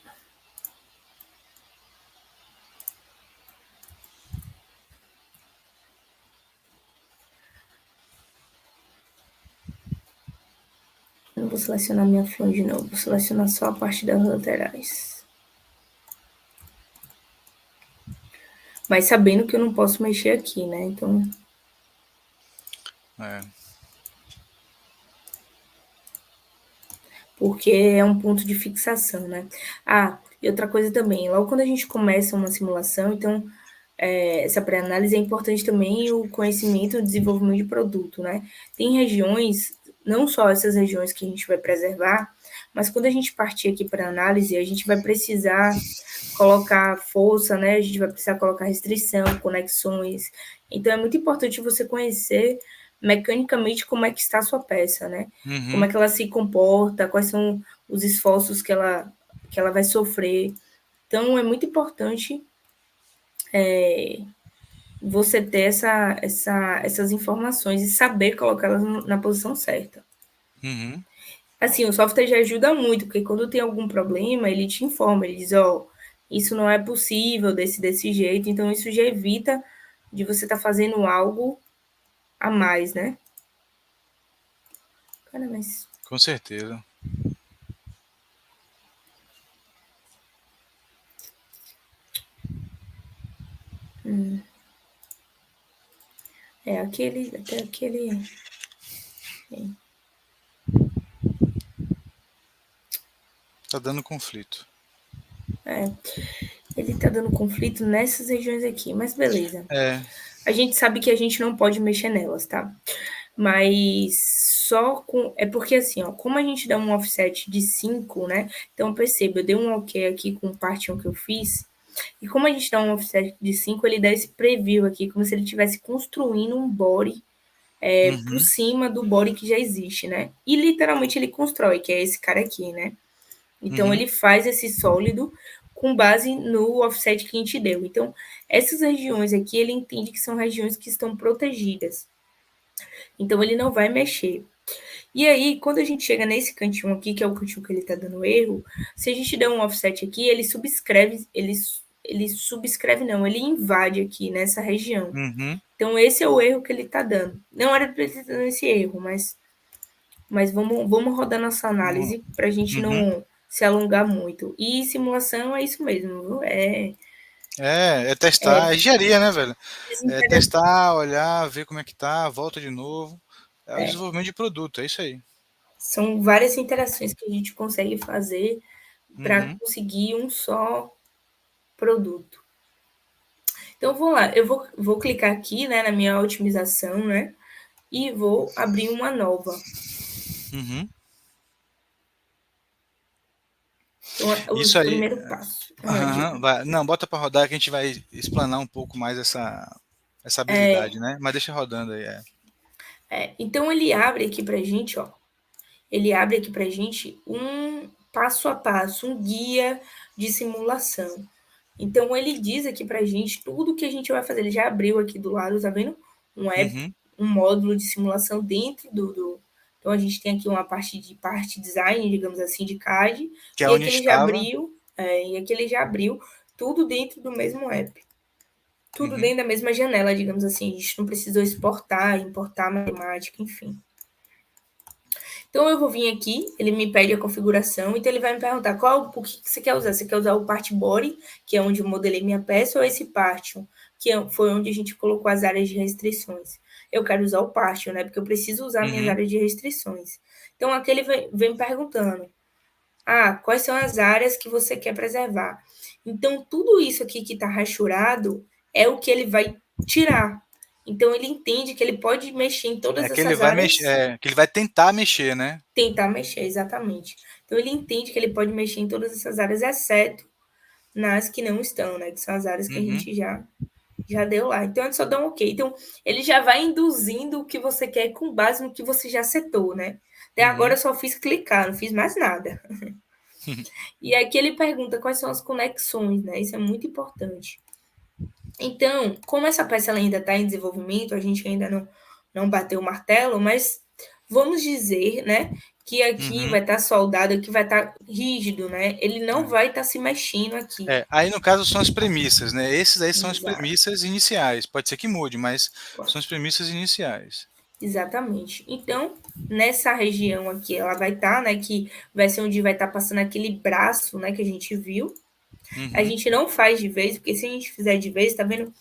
Não vou selecionar minha flange, não. Vou selecionar só a parte das laterais. Mas sabendo que eu não posso mexer aqui, né? Então... Porque é um ponto de fixação, né? Ah, e outra coisa também, logo quando a gente começa uma simulação, então, essa pré-análise é importante também o conhecimento e o desenvolvimento de produto, né? Tem regiões, não só essas regiões que a gente vai preservar, mas quando a gente partir aqui para análise, a gente vai precisar colocar força, né? A gente vai precisar colocar restrição, conexões. Então, é muito importante você conhecer mecanicamente como é que está a sua peça, né? Como é que ela se comporta, quais são os esforços que ela vai sofrer. Então, é muito importante você ter essas informações e saber colocá-las na posição certa. Assim, o software já ajuda muito, porque quando tem algum problema, ele te informa, ele diz, ó, isso não é possível desse jeito, então isso já evita de você estar fazendo algo a mais, né? Cara, mas... Com certeza. até aquele... Tá dando conflito. Ele tá dando conflito nessas regiões aqui, mas beleza. É. A gente sabe que a gente não pode mexer nelas, tá? Mas só com... É porque assim, ó, como a gente dá um offset de 5, né? Então, perceba, eu dei um ok aqui com o part 1 que eu fiz. E como a gente dá um offset de 5, ele dá esse preview aqui, como se ele estivesse construindo um body por cima do body que já existe, né? E literalmente ele constrói, que é esse cara aqui, né? Então, ele faz esse sólido com base no offset que a gente deu. Então, essas regiões aqui, ele entende que são regiões que estão protegidas. Então, ele não vai mexer. E aí, quando a gente chega nesse cantinho aqui, que é o cantinho que ele está dando erro, se a gente der um offset aqui, ele subscreve, ele subscreve não, ele invade aqui nessa região. Então, esse é o erro que ele está dando. Não era para ele estar dando esse erro, mas vamos rodar nossa análise para a gente não se alongar muito. E simulação é isso mesmo, viu? É testar, é engenharia, né, velho? É testar, olhar, ver como é que tá, volta de novo. É o desenvolvimento de produto, é isso aí. São várias interações que a gente consegue fazer para conseguir um só produto. Então, vou lá, eu vou clicar aqui, né, na minha otimização, né, e vou abrir uma nova. Então, Isso o aí. primeiro passo. Não, bota para rodar que a gente vai explanar um pouco mais essa habilidade, né? Mas deixa rodando aí. Então, ele abre aqui pra gente, ó. Ele abre aqui pra gente um passo a passo, um guia de simulação. Então, ele diz aqui pra gente tudo que a gente vai fazer. Ele já abriu aqui do lado, tá vendo? Um app, um módulo de simulação dentro do... Então, a gente tem aqui uma parte de design, digamos assim, de CAD. Que é E onde aqui ele já estava. abriu, e aqui ele já abriu tudo dentro do mesmo app. Tudo dentro da mesma janela, digamos assim. A gente não precisou exportar, importar matemática, enfim. Então, eu vou vir aqui, ele me pede a configuração, então ele vai me perguntar o que você quer usar. Você quer usar o part body, que é onde eu modelei minha peça, ou esse partition, que foi onde a gente colocou as áreas de restrições. Eu quero usar o partition, né? Porque eu preciso usar minhas áreas de restrições. Então, aqui ele vem me perguntando, quais são as áreas que você quer preservar? Então, tudo isso aqui que está rachurado é o que ele vai tirar. Então, ele entende que ele pode mexer em todas Que ele essas vai áreas. mexer, que ele vai tentar mexer, né? Tentar mexer, exatamente. Então, ele entende que ele pode mexer em todas essas áreas, exceto nas que não estão, né? Que são as áreas que a gente já deu lá. Então, ele só dá um ok. Então, ele já vai induzindo o que você quer com base no que você já setou, né? Até agora eu só fiz clicar, não fiz mais nada. E aqui ele pergunta quais são as conexões, né? Isso é muito importante. Então, como essa peça ela ainda está em desenvolvimento, a gente ainda não bateu o martelo, mas vamos dizer, né, que aqui vai estar soldado, aqui vai estar rígido, né? Ele não vai estar se mexendo aqui. Aí no caso são as premissas, né? Esses aí são as Exato. premissas iniciais. Pode ser que mude, mas são as premissas iniciais. Exatamente. Então, nessa região aqui, ela vai estar, né, que vai ser onde vai estar passando aquele braço, né, que a gente viu. A Uhum, gente não faz de vez, porque se a gente fizer de vez, tá vendo?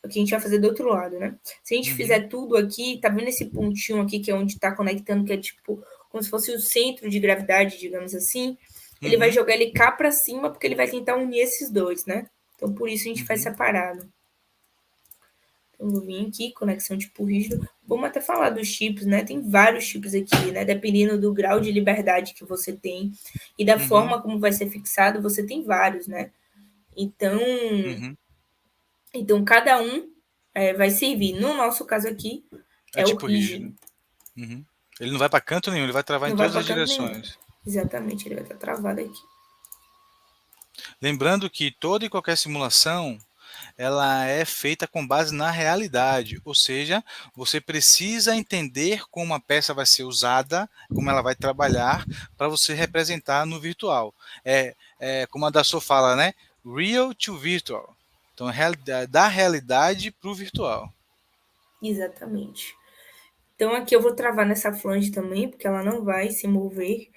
O que a gente vai fazer do outro lado, né? Se a gente uhum, fizer tudo aqui, tá vendo esse pontinho aqui que é onde tá conectando, que é tipo como se fosse o centro de gravidade, digamos assim. Ele vai uhum, jogar ele cá para cima, porque ele vai tentar unir esses dois, né? Então, por isso a gente faz uhum, separado. Então, vou vir aqui, conexão tipo rígido. Vamos até falar dos chips, né? Tem vários chips aqui, né? Dependendo do grau de liberdade que você tem e da uhum, forma como vai ser fixado, você tem vários, né? Então, uhum. então cada um vai servir. No nosso caso aqui, É é o tipo rígido. rígido. Uhum. Ele não vai para canto nenhum, ele vai travar em Não vai todas para as canto nenhum. direções. Exatamente, ele vai estar travado aqui. Lembrando que toda e qualquer simulação ela é feita com base na realidade, ou seja, você precisa entender como a peça vai ser usada, como ela vai trabalhar, para você representar no virtual. Como a Dassault fala, né? Real to virtual. Então, da realidade para o virtual. Exatamente. Então aqui eu vou travar nessa flange também, porque ela não vai se mover.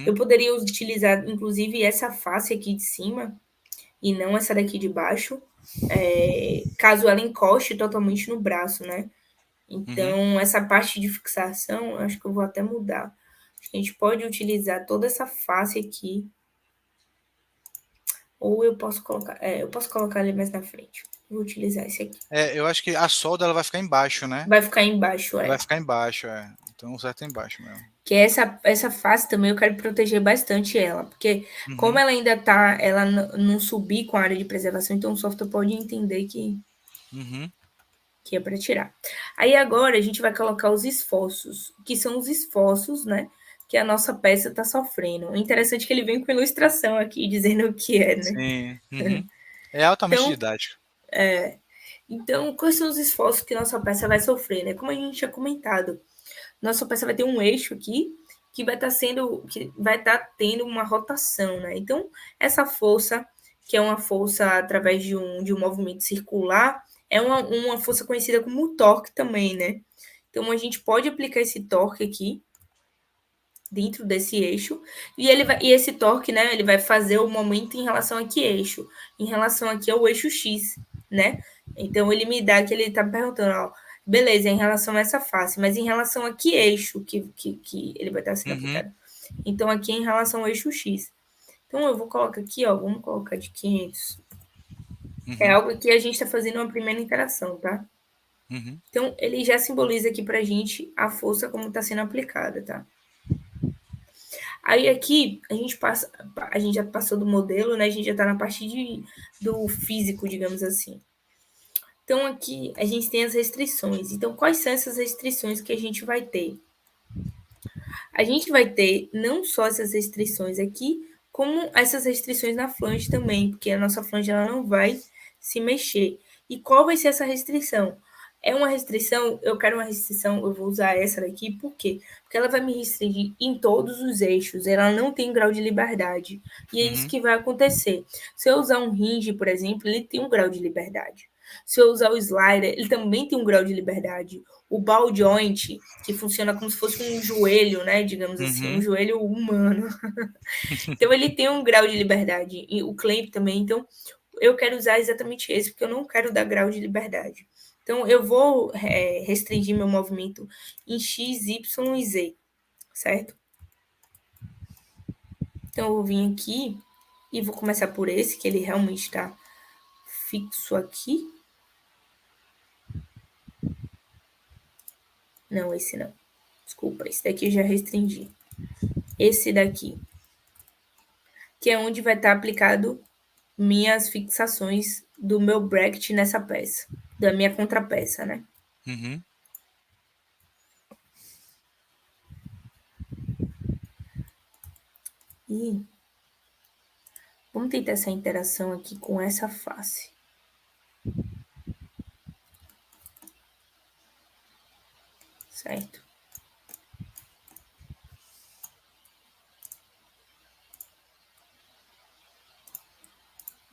Eu Uhum, poderia utilizar, inclusive, essa face aqui de cima e não essa daqui de baixo, caso ela encoste totalmente no braço, né? uhum, Então, essa parte de fixação, eu acho que eu vou até mudar. Acho que a gente pode utilizar toda essa face aqui, ou eu posso colocar ele mais na frente. Vou utilizar esse aqui. eu acho que a solda ela vai ficar embaixo, né? Vai ficar embaixo, Vai ficar embaixo, é. Então o certo é embaixo mesmo. que essa face também eu quero proteger bastante ela, porque como Uhum, ela ainda tá, ela não subir com a área de preservação, então o software pode entender uhum, que é para tirar. Aí agora a gente vai colocar os esforços, que são os esforços, né, que a nossa peça está sofrendo. O interessante é que ele vem com ilustração aqui dizendo o que é, né? sim, uhum. É altamente Então, didático. então, quais são os esforços que nossa peça vai sofrer, né? Como a gente tinha comentado, nossa peça vai ter um eixo aqui que vai estar tendo uma rotação, né? Então, essa força, que é uma força através de um movimento circular, é uma força conhecida como torque também, né? Então, a gente pode aplicar esse torque aqui dentro desse eixo e esse torque, né? Ele vai fazer o momento em relação a que eixo? Em relação aqui ao eixo X, né? Então ele me dá que ele está perguntando, ó, beleza, em relação a essa face, mas em relação a que eixo que ele vai estar sendo Uhum, aplicado? Então aqui é em relação ao eixo X. Então eu vou colocar aqui, ó, vamos colocar de 500. É uhum, algo que a gente está fazendo uma primeira interação, tá? uhum, Então ele já simboliza aqui pra gente a força como está sendo aplicada, tá? Aí aqui a gente já passou do modelo, né? A gente já está na parte do físico, digamos assim. Então aqui a gente tem as restrições. Então quais são essas restrições que a gente vai ter? A gente vai ter não só essas restrições aqui, como essas restrições na flange também, porque a nossa flange ela não vai se mexer. E qual vai ser essa restrição? É uma restrição, eu quero uma restrição, eu vou usar essa daqui, por quê? Porque ela vai me restringir em todos os eixos, ela não tem grau de liberdade. E é isso uhum, que vai acontecer. Se eu usar um hinge, por exemplo, ele tem um grau de liberdade. Se eu usar o slider, ele também tem um grau de liberdade. O ball joint, que funciona como se fosse um joelho, né? Digamos assim, um uhum, joelho humano. Então ele tem um grau de liberdade. E o clamp também. Então eu quero usar exatamente esse, porque eu não quero dar grau de liberdade. Então eu vou restringir meu movimento em X, Y e Z, certo? Então eu vou vir aqui e vou começar por esse, que ele realmente está fixo aqui. Não, esse não. Desculpa, esse daqui eu já restringi. Esse daqui, que é onde vai estar aplicado minhas fixações do meu bracket nessa peça, da minha contrapeça, né? uhum. E vamos tentar essa interação aqui com essa face, certo?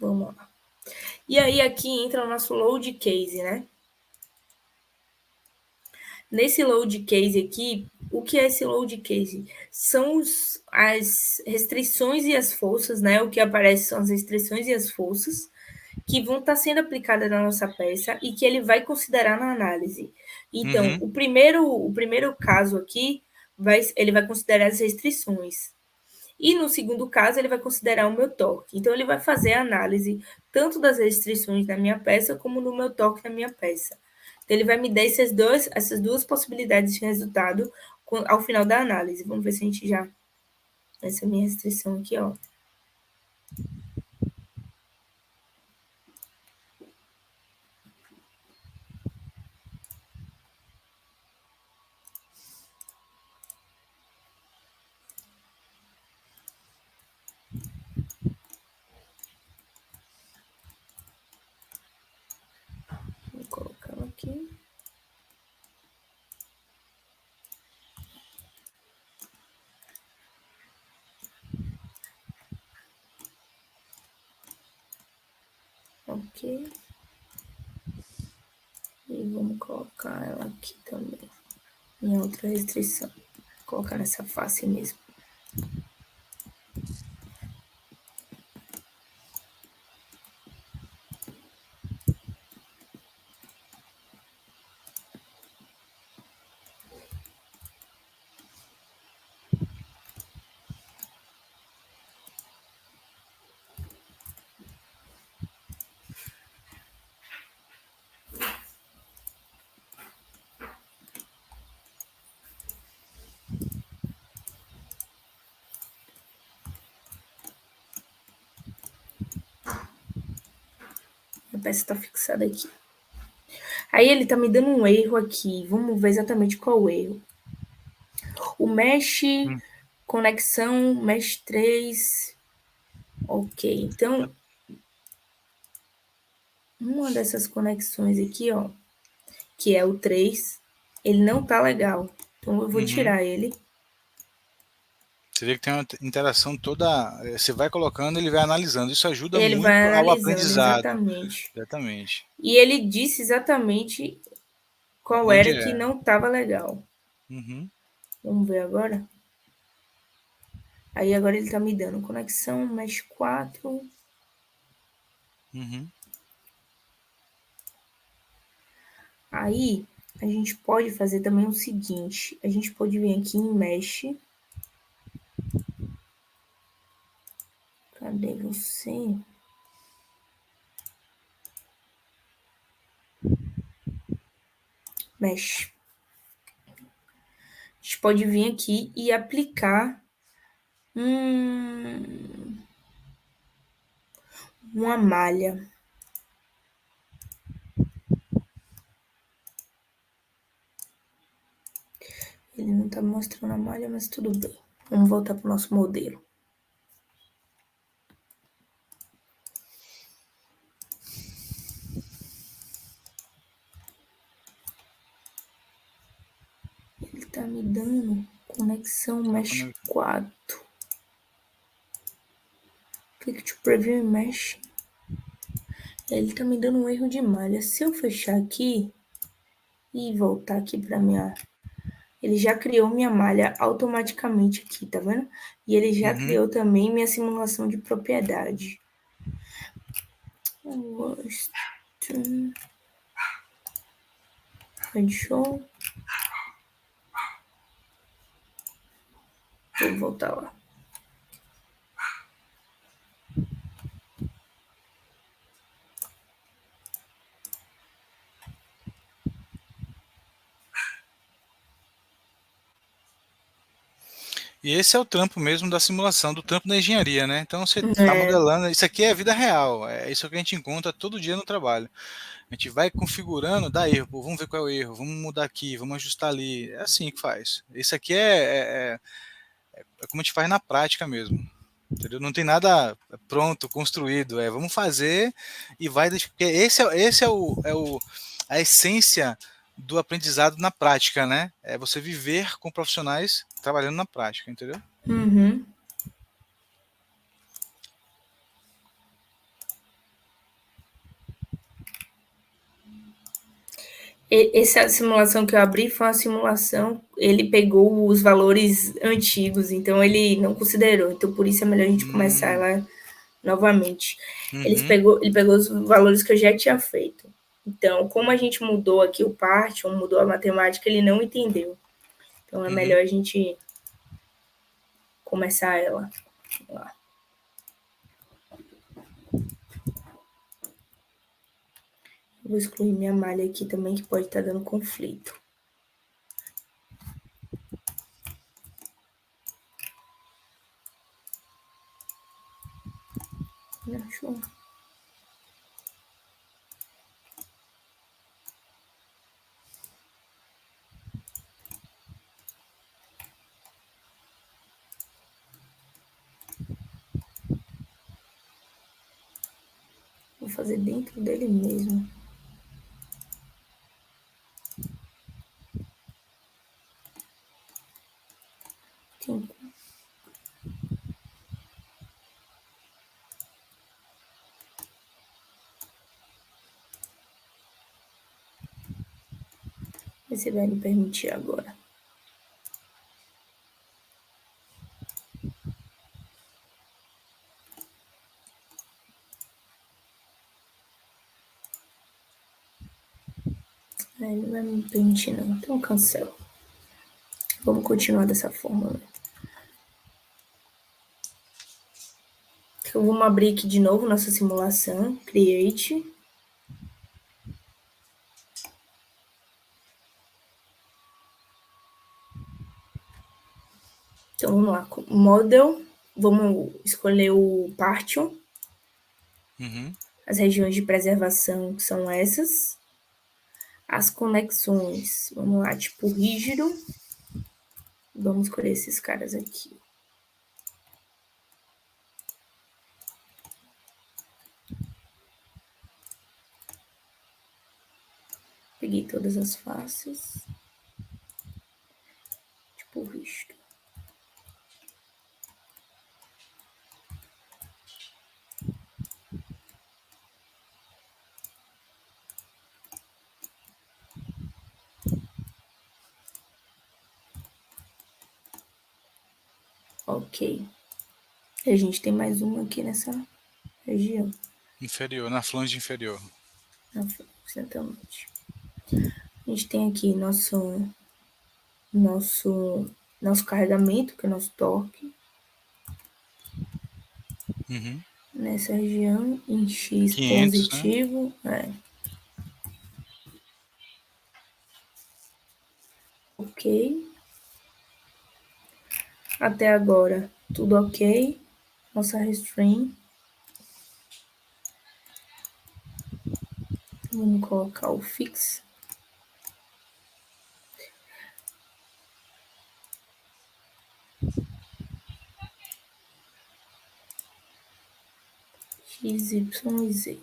Vamos lá. E aí aqui entra o nosso load case, né? Nesse load case aqui, o que é esse load case? São as restrições e as forças, né? O que aparece são as restrições e as forças que vão estar sendo aplicadas na nossa peça e que ele vai considerar na análise. Então, Uhum. o primeiro caso aqui, ele vai considerar as restrições. E no segundo caso, ele vai considerar o meu torque. Então, ele vai fazer a análise tanto das restrições da minha peça como do meu torque na minha peça. Então, ele vai me dar essas duas possibilidades de resultado ao final da análise. Vamos ver se a gente já. Essa é a minha restrição aqui, ó. Vou colocar ela aqui. Ok. E vamos colocar ela aqui também. Minha outra restrição. Vou colocar nessa face mesmo. A peça está fixada aqui. Aí ele está me dando um erro aqui. Vamos ver exatamente qual o erro. O mesh, conexão, mesh 3. Ok, então, uma dessas conexões aqui, ó, que é o 3, ele não tá legal. Então, eu vou Uhum. tirar ele. Você vê que tem uma interação toda. Você vai colocando, ele vai analisando. Isso ajuda Ele vai muito ao analisando aprendizado. exatamente. Exatamente. E ele disse exatamente qual Onde era que é? não estava legal. Uhum. Vamos ver agora? Aí agora ele está me dando conexão, mesh 4. Uhum. Aí a gente pode fazer também o seguinte: a gente pode vir aqui em mesh. Cadê você? Mesh. A gente pode vir aqui e aplicar uma malha. Ele não está mostrando a malha, mas tudo bem. Vamos voltar para o nosso modelo. Ele está me dando conexão mesh 4. Click to preview mesh. Ele está me dando um erro de malha. Se eu fechar aqui e voltar aqui para minha... Ele já criou minha malha automaticamente aqui, tá vendo? E ele já Uhum. criou também minha simulação de propriedade. Fechou. Vou voltar lá. E esse é o trampo mesmo da simulação, do trampo da engenharia, né? Então você está modelando, isso aqui é a vida real, é isso que a gente encontra todo dia no trabalho. A gente vai configurando, dá erro, pô, vamos ver qual é o erro, vamos mudar aqui, vamos ajustar ali. É assim que faz. Isso aqui é como a gente faz na prática mesmo. Entendeu? Não tem nada pronto, construído. Vamos fazer e vai. Porque esse é a essência do aprendizado na prática, né? É você viver com profissionais trabalhando na prática, entendeu? Uhum. Essa simulação que eu abri foi uma simulação, ele pegou os valores antigos, então ele não considerou. Então, por isso é melhor a gente começar Hum, ela novamente. uhum, Ele pegou os valores que eu já tinha feito. Então, como a gente mudou aqui o Partium, mudou a matemática, ele não entendeu. Então, é uhum. melhor a gente começar ela. Vamos lá. Vou excluir minha malha aqui também, que pode estar dando conflito. Deixa eu... Vou fazer dentro dele mesmo. Tem... Você vai me permitir agora. Ele não vai me permitir, não. Então, cancelo. Vamos continuar dessa forma, né? Então, vamos abrir aqui de novo nossa simulação. Create. Então, vamos lá. Model. Vamos escolher o Partium. Uhum. As regiões de preservação são essas. As conexões. Vamos lá, tipo rígido. Vamos escolher esses caras aqui. Peguei todas as faces. Tipo rígido. Ok. E a gente tem mais uma aqui nessa região. Inferior, na flange inferior. Exatamente. A gente tem aqui nosso carregamento, que é nosso torque, Uhum. nessa região, em X 500, né? positivo. Ok. Até agora, tudo ok. Nossa restring. Vamos colocar o fix. X, Y e Z.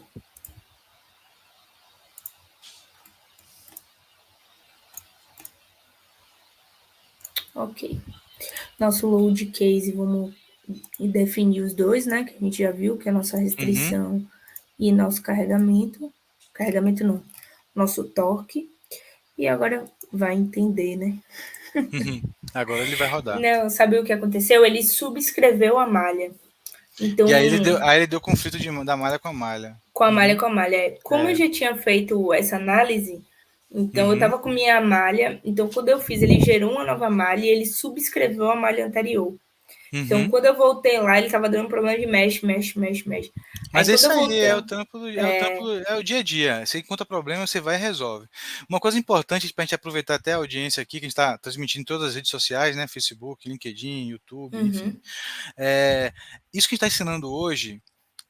Ok. Nosso load case, vamos definir os dois, né? Que a gente já viu, que é a nossa Uhum. restrição e nosso carregamento. Carregamento não. Nosso torque. E agora vai entender, né? Uhum. Agora ele vai rodar. Não, sabe o que aconteceu? Ele subscreveu a malha. Então, E aí ele deu conflito da malha com a malha. com a malha Uhum. com a malha. Como eu É. já tinha feito essa análise, então eu Uhum. estava com minha malha. Então, quando eu fiz, ele gerou uma nova malha e ele subscreveu a malha anterior. Então, Uhum. quando eu voltei lá, ele estava dando problema de mesh, mesh, mesh, mesh. Aí, Mas é quando isso eu aí, voltei, é o dia a dia. Você encontra problema, você vai e resolve. Uma coisa importante para a gente aproveitar até a audiência aqui, que a gente está transmitindo em todas as redes sociais, né? Facebook, LinkedIn, YouTube, enfim. uhum, Isso que a gente está ensinando hoje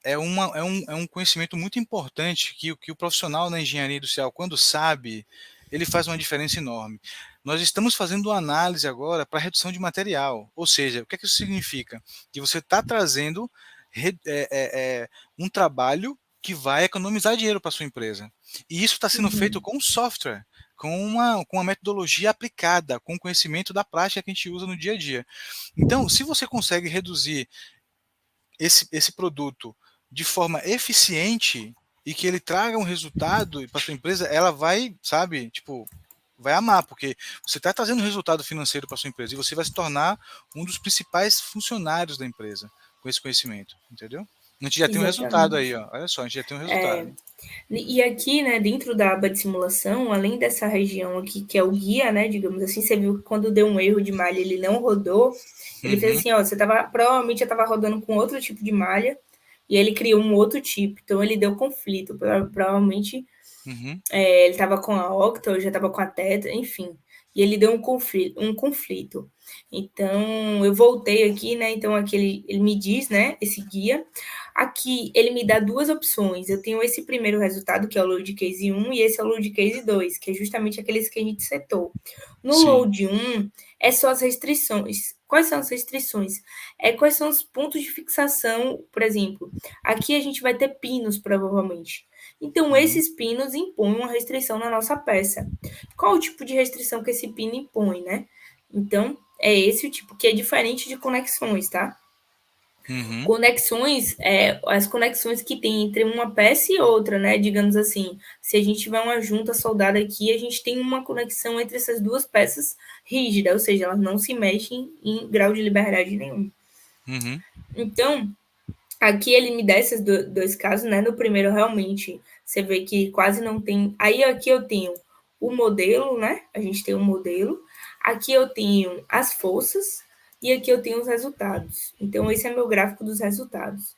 é um conhecimento muito importante que o profissional na engenharia industrial, quando sabe, ele faz uma diferença enorme. Nós estamos fazendo uma análise agora para redução de material, ou seja, o que é que isso significa? Que você está trazendo um trabalho que vai economizar dinheiro para sua empresa. E isso está sendo feito uhum, com software, com uma metodologia aplicada, com o conhecimento da prática que a gente usa no dia a dia. Então, se você consegue reduzir esse produto de forma eficiente, e que ele traga um resultado para sua empresa, ela vai, sabe, tipo, vai amar, porque você está trazendo um resultado financeiro para sua empresa e você vai se tornar um dos principais funcionários da empresa com esse conhecimento, entendeu? A gente já tem um resultado aí, Exatamente. ó. Olha só, a gente já tem um resultado. E aqui, né, dentro da aba de simulação, além dessa região aqui, que é o guia, né, digamos assim, você viu que quando deu um erro de malha, ele não rodou, ele fez Uhum, assim, ó, provavelmente já estava rodando com outro tipo de malha, e ele criou um outro tipo, então ele deu conflito, provavelmente uhum, ele estava com a Octa, eu já estava com a Teta, enfim. E ele deu um conflito. Então, eu voltei aqui, né? Então, aqui ele me diz, né? Esse guia. Aqui, ele me dá duas opções. Eu tenho esse primeiro resultado, que é o Load Case 1, e esse é o Load Case 2, que é justamente aqueles que a gente setou. No sim. Load 1, é só as restrições. Quais são as restrições? Quais são os pontos de fixação, por exemplo. Aqui a gente vai ter pinos, provavelmente. Então, Uhum, esses pinos impõem uma restrição na nossa peça. Qual o tipo de restrição que esse pino impõe, né? Então, é esse o tipo, que é diferente de conexões, tá? uhum, Conexões, as conexões que tem entre uma peça e outra, né? Digamos assim, se a gente tiver uma junta soldada aqui, a gente tem uma conexão entre essas duas peças rígida, ou seja, elas não se mexem em grau de liberdade nenhum. uhum, Então, aqui ele me dá esses dois casos, né? No primeiro, realmente, você vê que quase não tem. Aí aqui eu tenho o modelo, né? A gente tem o modelo. Aqui eu tenho as forças e aqui eu tenho os resultados. Então, esse é meu gráfico dos resultados.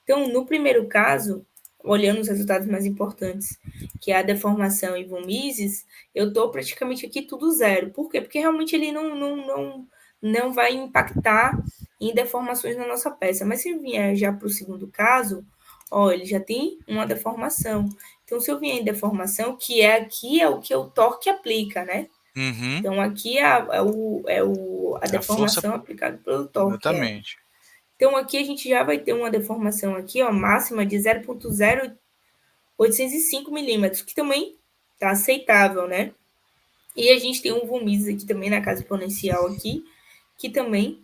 Então, no primeiro caso, olhando os resultados mais importantes, que é a deformação e vomizes, eu estou praticamente aqui tudo zero. Por quê? Porque realmente ele não vai impactar em deformações na nossa peça. Mas se eu vier já para o segundo caso, ó, ele já tem uma deformação. Então, se eu vier em deformação, que é aqui é o que o torque aplica, né? uhum. Então, aqui a A força, deformação aplicada pelo torque. exatamente. Então, aqui a gente já vai ter uma deformação aqui, ó, máxima de 0,0805 milímetros, que também está aceitável, né? E a gente tem um Vomises aqui também na casa exponencial aqui, que também,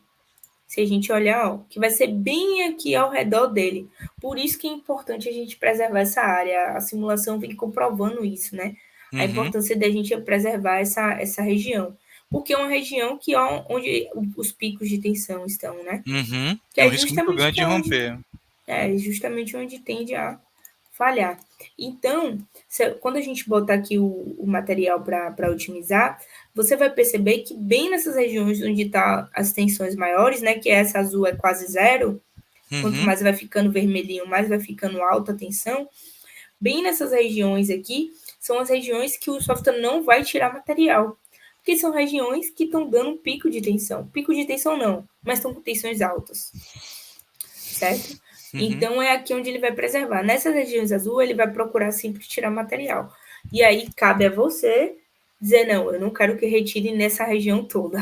se a gente olhar, ó, que vai ser bem aqui ao redor dele. Por isso que é importante a gente preservar essa área. A simulação vem comprovando isso, né? A Uhum, importância da gente preservar essa região. Porque é uma região que é onde os picos de tensão estão, né? uhum. Que Tem um é risco muito justamente grande que de é onde romper. justamente onde tende a falhar. Então, quando a gente botar aqui o material para otimizar, você vai perceber que bem nessas regiões onde estão as tensões maiores, né, que essa azul é quase zero, quanto Uhum, mais vai ficando vermelhinho, mais vai ficando alta a tensão, bem nessas regiões aqui, são as regiões que o software não vai tirar material. Porque são regiões que estão dando um pico de tensão. Pico de tensão não, mas estão com tensões altas, certo? uhum. Então é aqui onde ele vai preservar. Nessas regiões azul, ele vai procurar sempre tirar material. E aí cabe a você dizer, não, eu não quero que retire nessa região toda,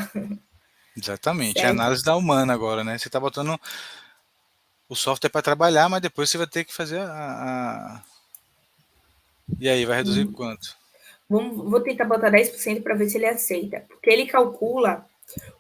Exatamente. É a certo? análise da humana agora, né? Você está botando o software para trabalhar, mas depois você vai ter que fazer E aí, vai reduzir quanto? Vou tentar botar 10% para ver se ele aceita. Porque ele calcula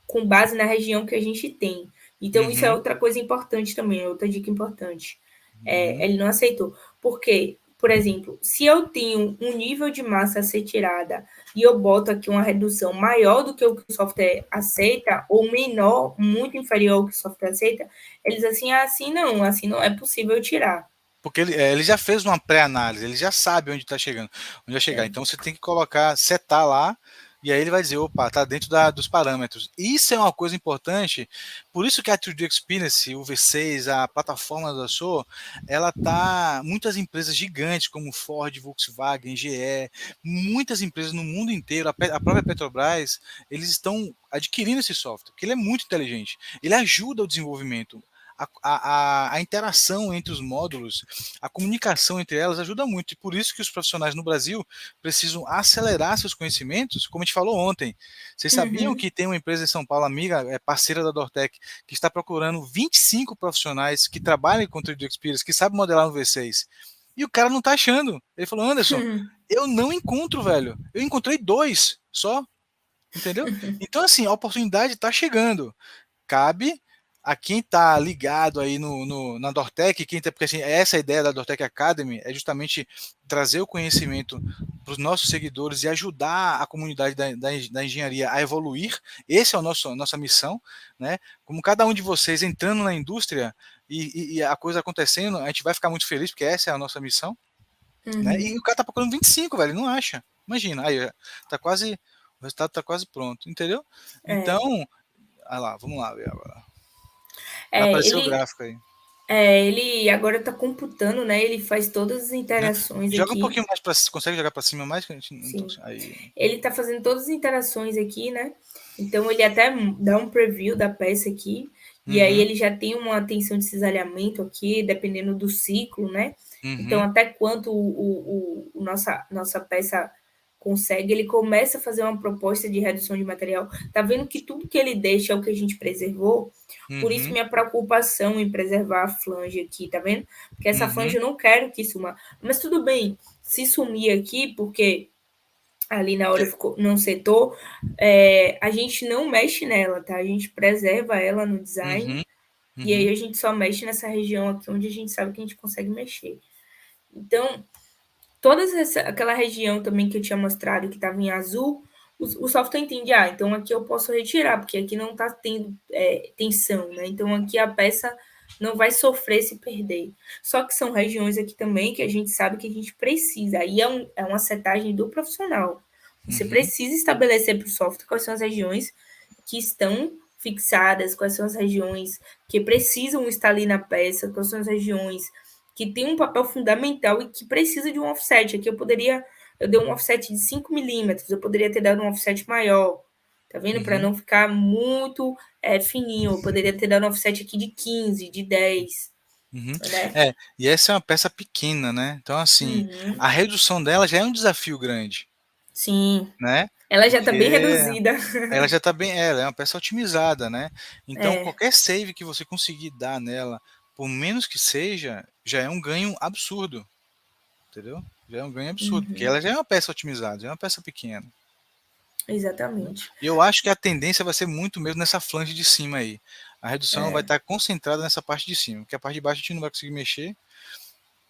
com base na região que a gente tem. Então, isso é Uhum, outra coisa importante também, outra dica importante. uhum, Ele não aceitou. Porque, por exemplo, se eu tenho um nível de massa a ser tirada e eu boto aqui uma redução maior do que o software aceita, ou menor, muito inferior ao que o software aceita, eles assim não é possível tirar. porque ele já fez uma pré-análise, ele já sabe onde está chegando, onde vai chegar. Então você tem que colocar, setar lá, e aí ele vai dizer, opa, está dentro dos parâmetros. Isso é uma coisa importante, por isso que a 3D Experience, o V6, a plataforma da SOA, ela tá, muitas empresas gigantes como Ford, Volkswagen, GE, muitas empresas no mundo inteiro, a própria Petrobras, eles estão adquirindo esse software, porque ele é muito inteligente, ele ajuda o desenvolvimento. A interação entre os módulos, a comunicação entre elas ajuda muito. E por isso que os profissionais no Brasil precisam acelerar seus conhecimentos, como a gente falou ontem. Vocês sabiam Uhum. que tem uma empresa em São Paulo, amiga, parceira da Dortec, que está procurando 25 profissionais que trabalhem com 3D Experience, que sabem modelar no V6. E o cara não está achando. Ele falou, Anderson, eu não encontro, velho. Eu encontrei dois só, entendeu? Então, assim, a oportunidade está chegando. Cabe a quem está ligado aí na Dortec, porque assim, essa ideia da Dortec Academy é justamente trazer o conhecimento para os nossos seguidores e ajudar a comunidade da engenharia a evoluir. Esse é nossa missão, né? Como cada um de vocês entrando na indústria e a coisa acontecendo, a gente vai ficar muito feliz, porque essa é a nossa missão, né? E Uhum. o cara tá procurando 25, velho, não acha. Imagina, aí tá quase, o resultado tá quase pronto, entendeu? Então, É. lá, vamos lá ver agora. Vai É, aparecer o ele, gráfico aí. ele agora está computando, né? Ele faz todas as Né? interações Joga um aqui. pouquinho mais para cima, consegue jogar para cima mais que a gente não tô, Sim. aí. Ele está fazendo todas as interações aqui, né? Então ele até dá um preview da peça aqui. E aí Uhum, ele já tem uma tensão de cisalhamento aqui, dependendo do ciclo, né? Então, uhum, até quanto nossa peça consegue, ele começa a fazer uma proposta de redução de material. Tá vendo que tudo que ele deixa é o que a gente preservou? Por isso uhum, minha preocupação em preservar a flange aqui, tá vendo? Porque essa flange uhum, eu não quero que suma. Mas tudo bem, se sumir aqui, porque ali na hora que- ficou, não setou, a gente não mexe nela, tá? A gente preserva ela no design uhum, e aí uhum, a gente só mexe nessa região aqui onde a gente sabe que a gente consegue mexer. Então, aquela região também que eu tinha mostrado que estava em azul, o software entende, então aqui eu posso retirar, porque aqui não está tendo tensão, né? Então aqui a peça não vai sofrer se perder. Só que são regiões aqui também que a gente sabe que a gente precisa. Aí é uma setagem do profissional. Você uhum, precisa estabelecer para o software quais são as regiões que estão fixadas, quais são as regiões que precisam estar ali na peça, quais são as regiões que tem um papel fundamental e que precisa de um offset. Aqui eu dei um offset de 5 milímetros, eu poderia ter dado um offset maior, tá vendo? Para uhum, não ficar muito fininho, eu poderia ter dado um offset aqui de 15, de 10, uhum. né? E essa é uma peça pequena, né? Então, assim, Uhum. a redução dela já é um desafio grande, Sim, né? ela já está bem Porque reduzida. ela já está bem, ela é uma peça otimizada, né? Então, É. qualquer save que você conseguir dar nela, por menos que seja, já é um ganho absurdo, entendeu? Já é um ganho absurdo, porque Uhum. ela já é uma peça otimizada, já é uma peça pequena. Entendeu? Exatamente. E eu acho que a tendência vai ser muito mesmo nessa flange de cima aí. A redução vai É, estar concentrada nessa parte de cima, porque a parte de baixo a gente não vai conseguir mexer,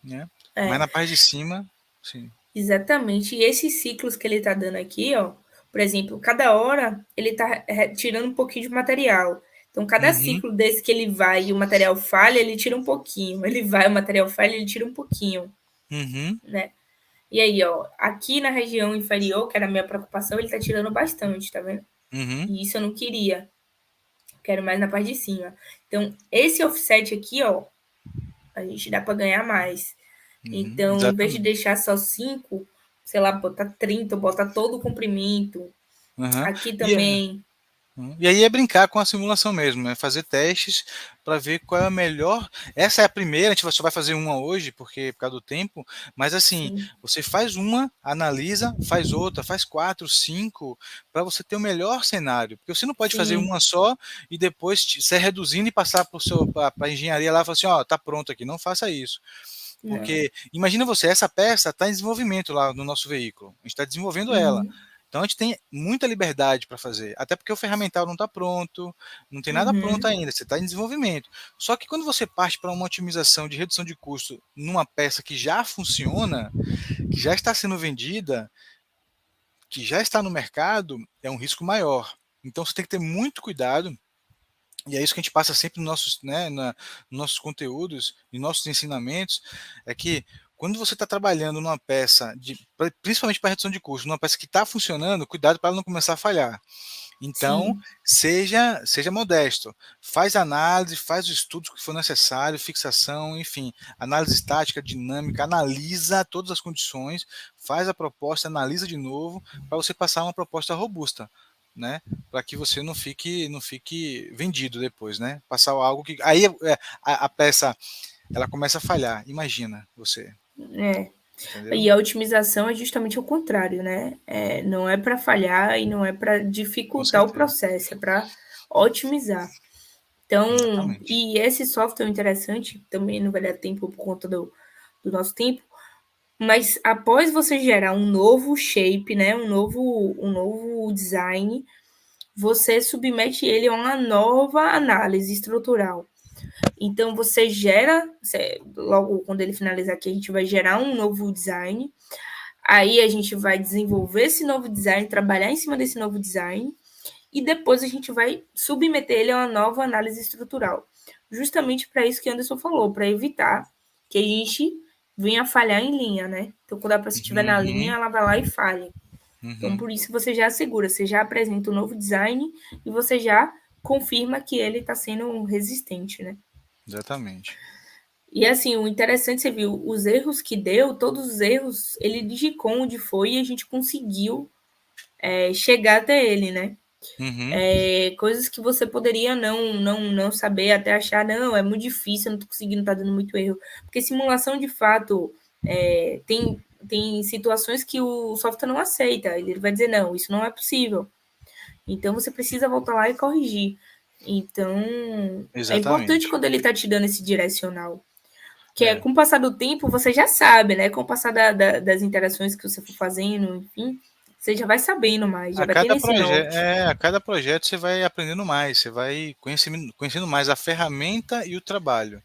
né? Mas é, na parte de cima, sim. exatamente. E esses ciclos que ele está dando aqui, ó, por exemplo, cada hora ele está tirando um pouquinho de material. Então, cada Uhum, ciclo desse que ele vai e o material falha, ele tira um pouquinho. Ele vai, o material falha, ele tira um pouquinho, uhum, né? E aí, ó, aqui na região inferior, que era a minha preocupação, ele tá tirando bastante, tá vendo? uhum, E isso eu não queria. Quero mais na parte de cima. Então, esse offset aqui, ó, a gente dá para ganhar mais. uhum, Então, em vez de exatamente. deixar só 5, sei lá, botar 30, botar todo o comprimento. Uhum. Aqui E, também. e aí é brincar com a simulação mesmo, né? Fazer testes para ver qual é a melhor. Essa é a primeira, a gente só vai fazer uma hoje, porque por causa do tempo, mas assim, Sim. você faz uma, analisa, faz outra, faz quatro, cinco, para você ter o melhor cenário. Porque você não pode fazer Sim. uma só e depois ser reduzindo e passar para a engenharia lá e falar assim, ó, tá pronto aqui. Não faça isso. Não. Porque imagina você, essa peça está em desenvolvimento lá no nosso veículo. A gente está desenvolvendo ela. Uhum. Então a gente tem muita liberdade para fazer, até porque o ferramental não está pronto, não tem nada pronto Uhum. ainda, você está em desenvolvimento. Só que quando você parte para uma otimização de redução de custo numa peça que já funciona, que já está sendo vendida, que já está no mercado, é um risco maior. Então você tem que ter muito cuidado, e é isso que a gente passa sempre nos nossos, né, nos nossos conteúdos e nossos ensinamentos, é que quando você está trabalhando numa peça, principalmente para redução de custo, numa peça que está funcionando, cuidado para ela não começar a falhar. Então, Sim. seja modesto. Faz análise, faz os estudos que for necessário, fixação, enfim, análise estática, dinâmica, analisa todas as condições, faz a proposta, analisa de novo, para você passar uma proposta robusta, né? Para que você não fique vendido depois, né? Passar algo que aí a peça ela começa a falhar. Imagina você, É. entendeu? E a otimização é justamente o contrário, né? Não é para falhar e não é para Com dificultar o certeza, processo, é para otimizar. Então, exatamente. e esse software é interessante, também não vai dar tempo por conta do nosso tempo, mas após você gerar um novo shape, né, um novo design, você submete ele a uma nova análise estrutural. Então, você gera, logo quando ele finalizar aqui, a gente vai gerar um novo design. Aí a gente vai desenvolver esse novo design, trabalhar em cima desse novo design, e depois a gente vai submeter ele a uma nova análise estrutural. Justamente para isso que Anderson falou, para evitar que a gente venha falhar em linha, né? Então, quando a peça estiver na linha, Uhum, ela vai lá e falha. Então, uhum, por isso você já assegura, você já apresenta o novo design e você já confirma que ele está sendo resistente, né? exatamente. E assim, o interessante, você viu, os erros que deu, todos os erros, ele digicou onde foi e a gente conseguiu chegar até ele, né? Uhum, Coisas que você poderia não saber, até achar, não, é muito difícil, eu não tô conseguindo, tá dando muito erro. Porque simulação, de fato, tem situações que o software não aceita, ele vai dizer, não, isso não é possível. Então, você precisa voltar lá e corrigir. Então, é importante exatamente. quando ele está te dando esse direcional. Que é É. com o passar do tempo, você já sabe, né? Com o passar das interações que você for fazendo, enfim, você já vai sabendo mais, já vai tendo esse norte. A cada projeto você vai aprendendo mais, você vai conhecendo mais a ferramenta e o trabalho,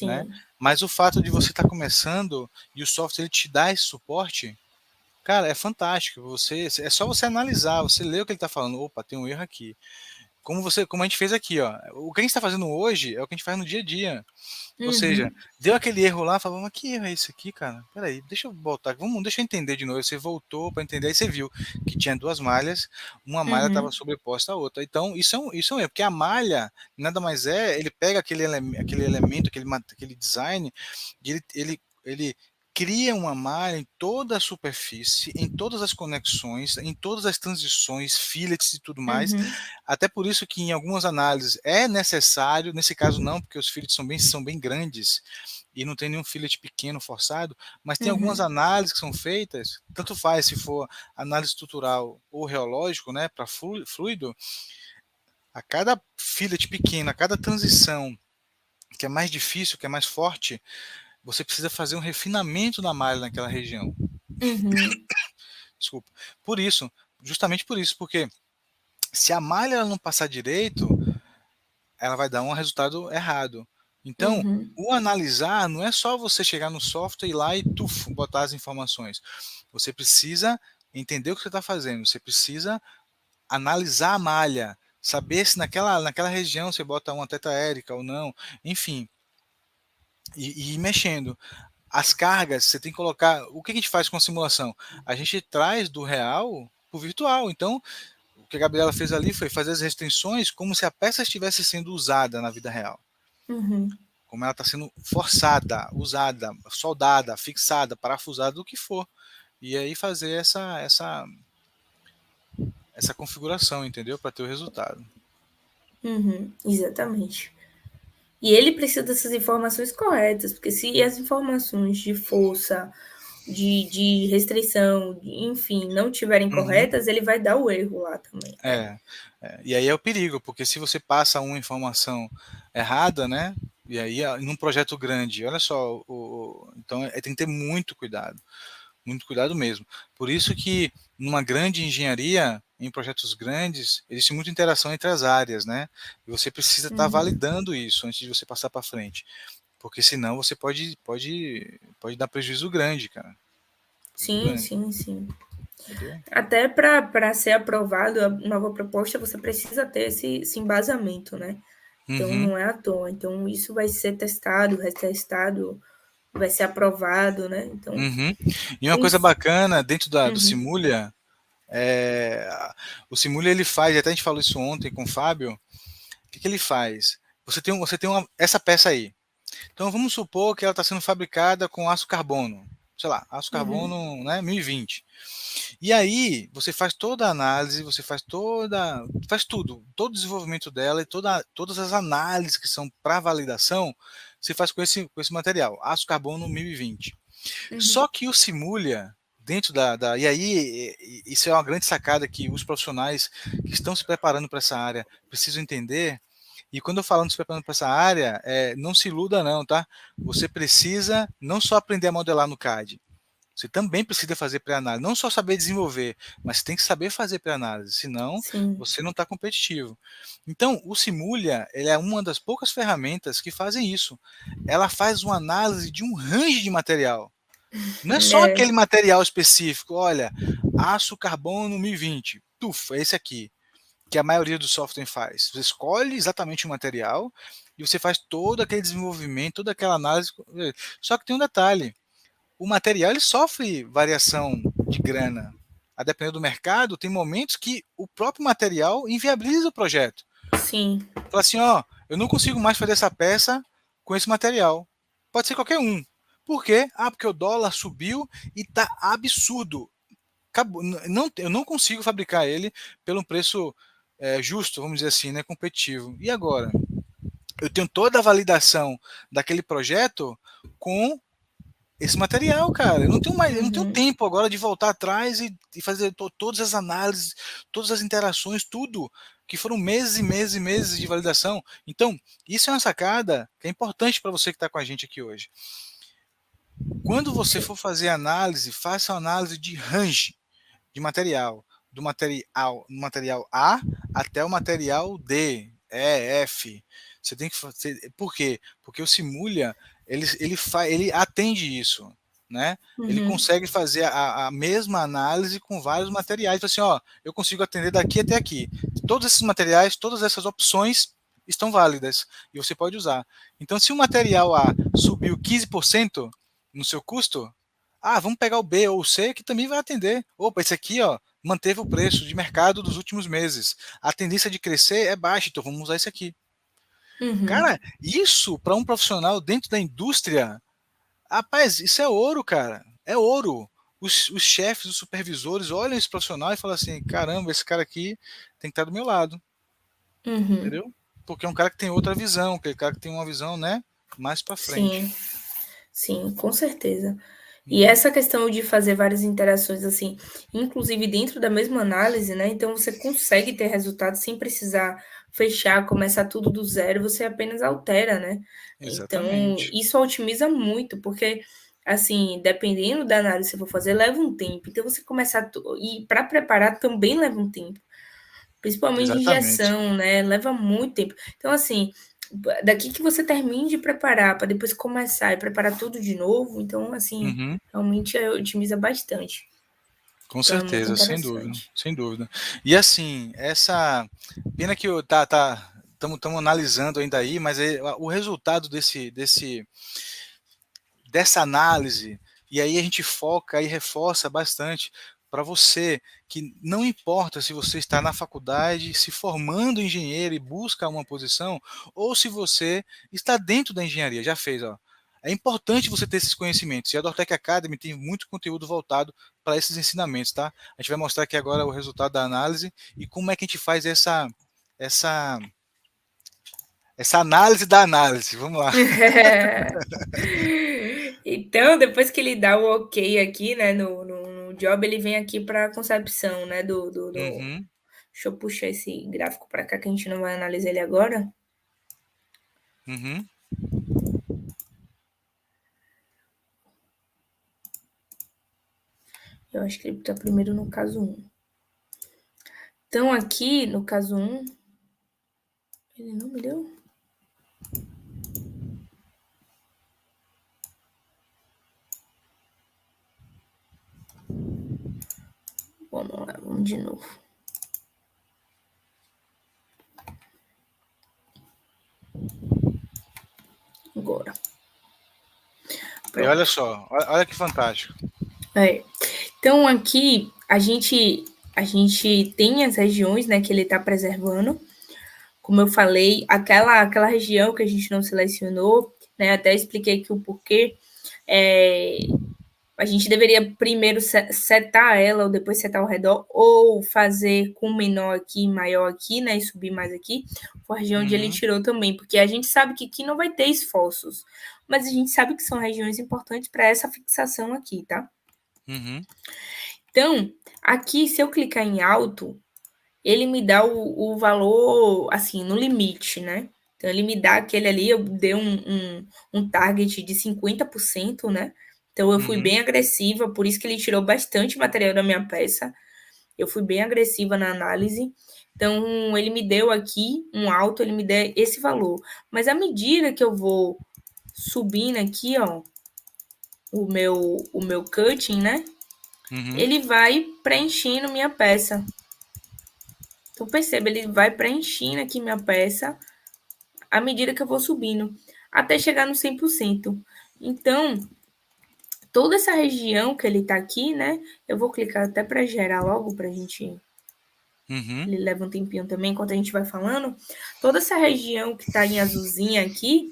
né? Sim. Mas o fato de você estar começando e o software ele te dá esse suporte, cara, é fantástico. É só você analisar, você lê o que ele está falando. Opa, tem um erro aqui. Como a gente fez aqui, ó. O que a gente está fazendo hoje é o que a gente faz no dia a dia. Ou seja, Uhum, deu aquele erro lá, falou, mas que erro é esse aqui, cara? Peraí, deixa eu voltar, deixa eu entender de novo. Você voltou para entender, aí você viu que tinha duas malhas, uma malha estava uhum, sobreposta à outra. Então, isso é um erro, porque a malha nada mais é, ele pega aquele elemento, aquele design, e ele cria uma malha em toda a superfície, em todas as conexões, em todas as transições, fillets e tudo mais. uhum, Até por isso que em algumas análises é necessário, nesse caso não, porque os fillets são bem grandes e não tem nenhum fillet pequeno forçado, mas tem algumas uhum, análises que são feitas, tanto faz se for análise estrutural ou reológico, né, para fluido, a cada fillet pequeno, a cada transição que é mais difícil, que é mais forte, você precisa fazer um refinamento da malha naquela região. uhum, Desculpa. Por isso, justamente por isso, porque se a malha ela não passar direito, ela vai dar um resultado errado. Então, uhum, o analisar não é só você chegar no software e ir lá e botar as informações. Você precisa entender o que você está fazendo. Você precisa analisar a malha, saber se naquela região você bota uma tetaérica ou não, enfim, e ir mexendo. As cargas, você tem que colocar. O que a gente faz com a simulação? A gente traz do real para o virtual. Então, o que a Gabriela fez ali foi fazer as restrições como se a peça estivesse sendo usada na vida real. uhum, Como ela está sendo forçada, usada, soldada, fixada, parafusada, o que for. E aí fazer essa configuração, entendeu? Para ter o resultado. uhum, exatamente. E ele precisa dessas informações corretas, porque se as informações de força, de restrição, enfim, não tiverem Uhum. corretas, ele vai dar o erro lá também, né? É, e aí é o perigo, porque se você passa uma informação errada, né? E aí, num projeto grande, olha só, então tem que ter muito cuidado mesmo. Por isso que numa grande engenharia, em projetos grandes, existe muita interação entre as áreas, né? E você precisa estar Uhum. validando isso antes de você passar para frente, porque senão você pode dar prejuízo grande, cara, prejuízo Sim, grande, sim, sim. entendeu? Até para ser aprovado a nova proposta, você precisa ter esse embasamento, né? Então, Uhum, não é à toa. Então, isso vai ser testado, retestado, vai ser aprovado, né? Então, uhum. E uma com coisa isso. bacana dentro do Uhum, Simulia, é, o Simulia ele faz, até a gente falou isso ontem com o Fábio, o que ele faz? Você tem essa peça aí. Então vamos supor que ela está sendo fabricada com aço carbono, sei lá, aço uhum, carbono, né, 1020. E aí você faz toda a análise, faz tudo, todo o desenvolvimento dela e todas as análises que são para validação, você faz com esse material, aço carbono 1020. Só uhum, que o Simulia dentro e aí isso é uma grande sacada que os profissionais que estão se preparando para essa área precisam entender. E quando eu falo se preparando para essa área, não se iluda não, tá? Você precisa não só aprender a modelar no CAD, Você também precisa fazer pré-análise. Não só saber desenvolver, mas você tem que saber fazer pré-análise, senão Sim. você não está competitivo. Então, o Simulha, ele é uma das poucas ferramentas que fazem isso. Ela faz uma análise de um range de material. Não é só É, aquele material específico. Olha, aço carbono 1020. Tuf, é esse aqui que a maioria do software faz. Você escolhe exatamente o material e você faz todo aquele desenvolvimento, toda aquela análise. Só que tem um detalhe: o material ele sofre variação de grana. A depender do mercado, tem momentos que o próprio material inviabiliza o projeto. sim. Fala assim, ó, eu não consigo mais fazer essa peça com esse material. Pode ser qualquer um. Por quê? Ah, porque o dólar subiu e tá absurdo. Acabou, não, eu não consigo fabricar ele pelo preço justo, vamos dizer assim, né, competitivo. E agora? Eu tenho toda a validação daquele projeto com esse material, cara. Eu não tenho Uhum. tempo agora de voltar atrás e fazer todas as análises, todas as interações, tudo que foram meses e meses e meses de validação. Então, isso é uma sacada que é importante para você que está com a gente aqui hoje. Quando você Sim. for fazer análise, faça uma análise de range de material, do material A até o material D, E, F. Você tem que fazer. Por quê? Porque o Simulha ele atende isso. Né? Ele Uhum. consegue fazer a mesma análise com vários materiais. Assim, ó, eu consigo atender daqui até aqui. Todos esses materiais, todas essas opções estão válidas e você pode usar. Então, se o material A subiu 15% no seu custo, vamos pegar o B ou o C que também vai atender. Opa, esse aqui, ó, manteve o preço de mercado dos últimos meses. A tendência de crescer é baixa, então vamos usar esse aqui. Uhum. Cara, isso para um profissional dentro da indústria, rapaz, isso é ouro, cara. É ouro. Os chefes, os supervisores olham esse profissional e falam assim: caramba, esse cara aqui tem que estar do meu lado, Uhum. entendeu? Porque é um cara que tem outra visão, aquele cara que tem uma visão, né, mais para frente. Sim. Sim, com certeza. E Uhum. essa questão de fazer várias interações, assim, inclusive dentro da mesma análise, né? Então você consegue ter resultado sem precisar fechar, começar tudo do zero, você apenas altera, né? Então, Exatamente. isso otimiza muito, porque, assim, dependendo da análise que você for fazer, leva um tempo. Então, você começar. E para preparar também leva um tempo. Principalmente Exatamente. injeção, né? Leva muito tempo. Então, assim, daqui que você termine de preparar para depois começar e preparar tudo de novo, então, assim, Uhum. realmente otimiza bastante. Com Então, é muito certeza, sem dúvida, interessante. sem dúvida. E assim, essa pena que eu estamos analisando ainda aí, mas o resultado dessa análise, e aí a gente foca e reforça bastante para você que não importa se você está na faculdade, se formando engenheiro e busca uma posição, ou se você está dentro da engenharia, já fez, ó. É importante você ter esses conhecimentos. E a Dortec Academy tem muito conteúdo voltado para esses ensinamentos, tá? A gente vai mostrar aqui agora o resultado da análise e como é que a gente faz essa, essa análise da análise. Vamos lá. Então, depois que ele dá o ok aqui, né, no job, ele vem aqui para a concepção, né, do. Uhum, Deixa eu puxar esse gráfico para cá que a gente não vai analisar ele agora. uhum, Eu acho que ele está primeiro no caso um. Então, aqui no caso um, ele não me deu? Vamos lá, vamos de novo. Agora. e olha Pronto. só, olha que fantástico. É. Então, aqui a gente tem as regiões, né, que ele está preservando. Como eu falei, aquela região que a gente não selecionou, né, até expliquei aqui o porquê. É, a gente deveria primeiro setar ela, ou depois setar ao redor, ou fazer com menor aqui, maior aqui, né, e subir mais aqui. Foi a região onde ele Uhum, tirou também, porque a gente sabe que aqui não vai ter esforços, mas a gente sabe que são regiões importantes para essa fixação aqui, tá? uhum, Então, aqui, se eu clicar em alto, ele me dá o valor, assim, no limite, né? Então, ele me dá aquele ali, eu dei um target de 50%, né? Então eu fui Uhum. bem agressiva, por isso que ele tirou bastante material da minha peça. Eu fui bem agressiva na análise. Então ele me deu aqui um alto, ele me deu esse valor. Mas à medida que eu vou subindo aqui, ó, o meu cutting, né? Uhum. Ele vai preenchendo minha peça. Então perceba, ele vai preenchendo aqui minha peça à medida que eu vou subindo, até chegar no 100%. Então, toda essa região que ele tá aqui, né? Eu vou clicar até para gerar logo pra gente. Uhum. Ele leva um tempinho também enquanto a gente vai falando. Toda essa região que tá em azulzinha aqui,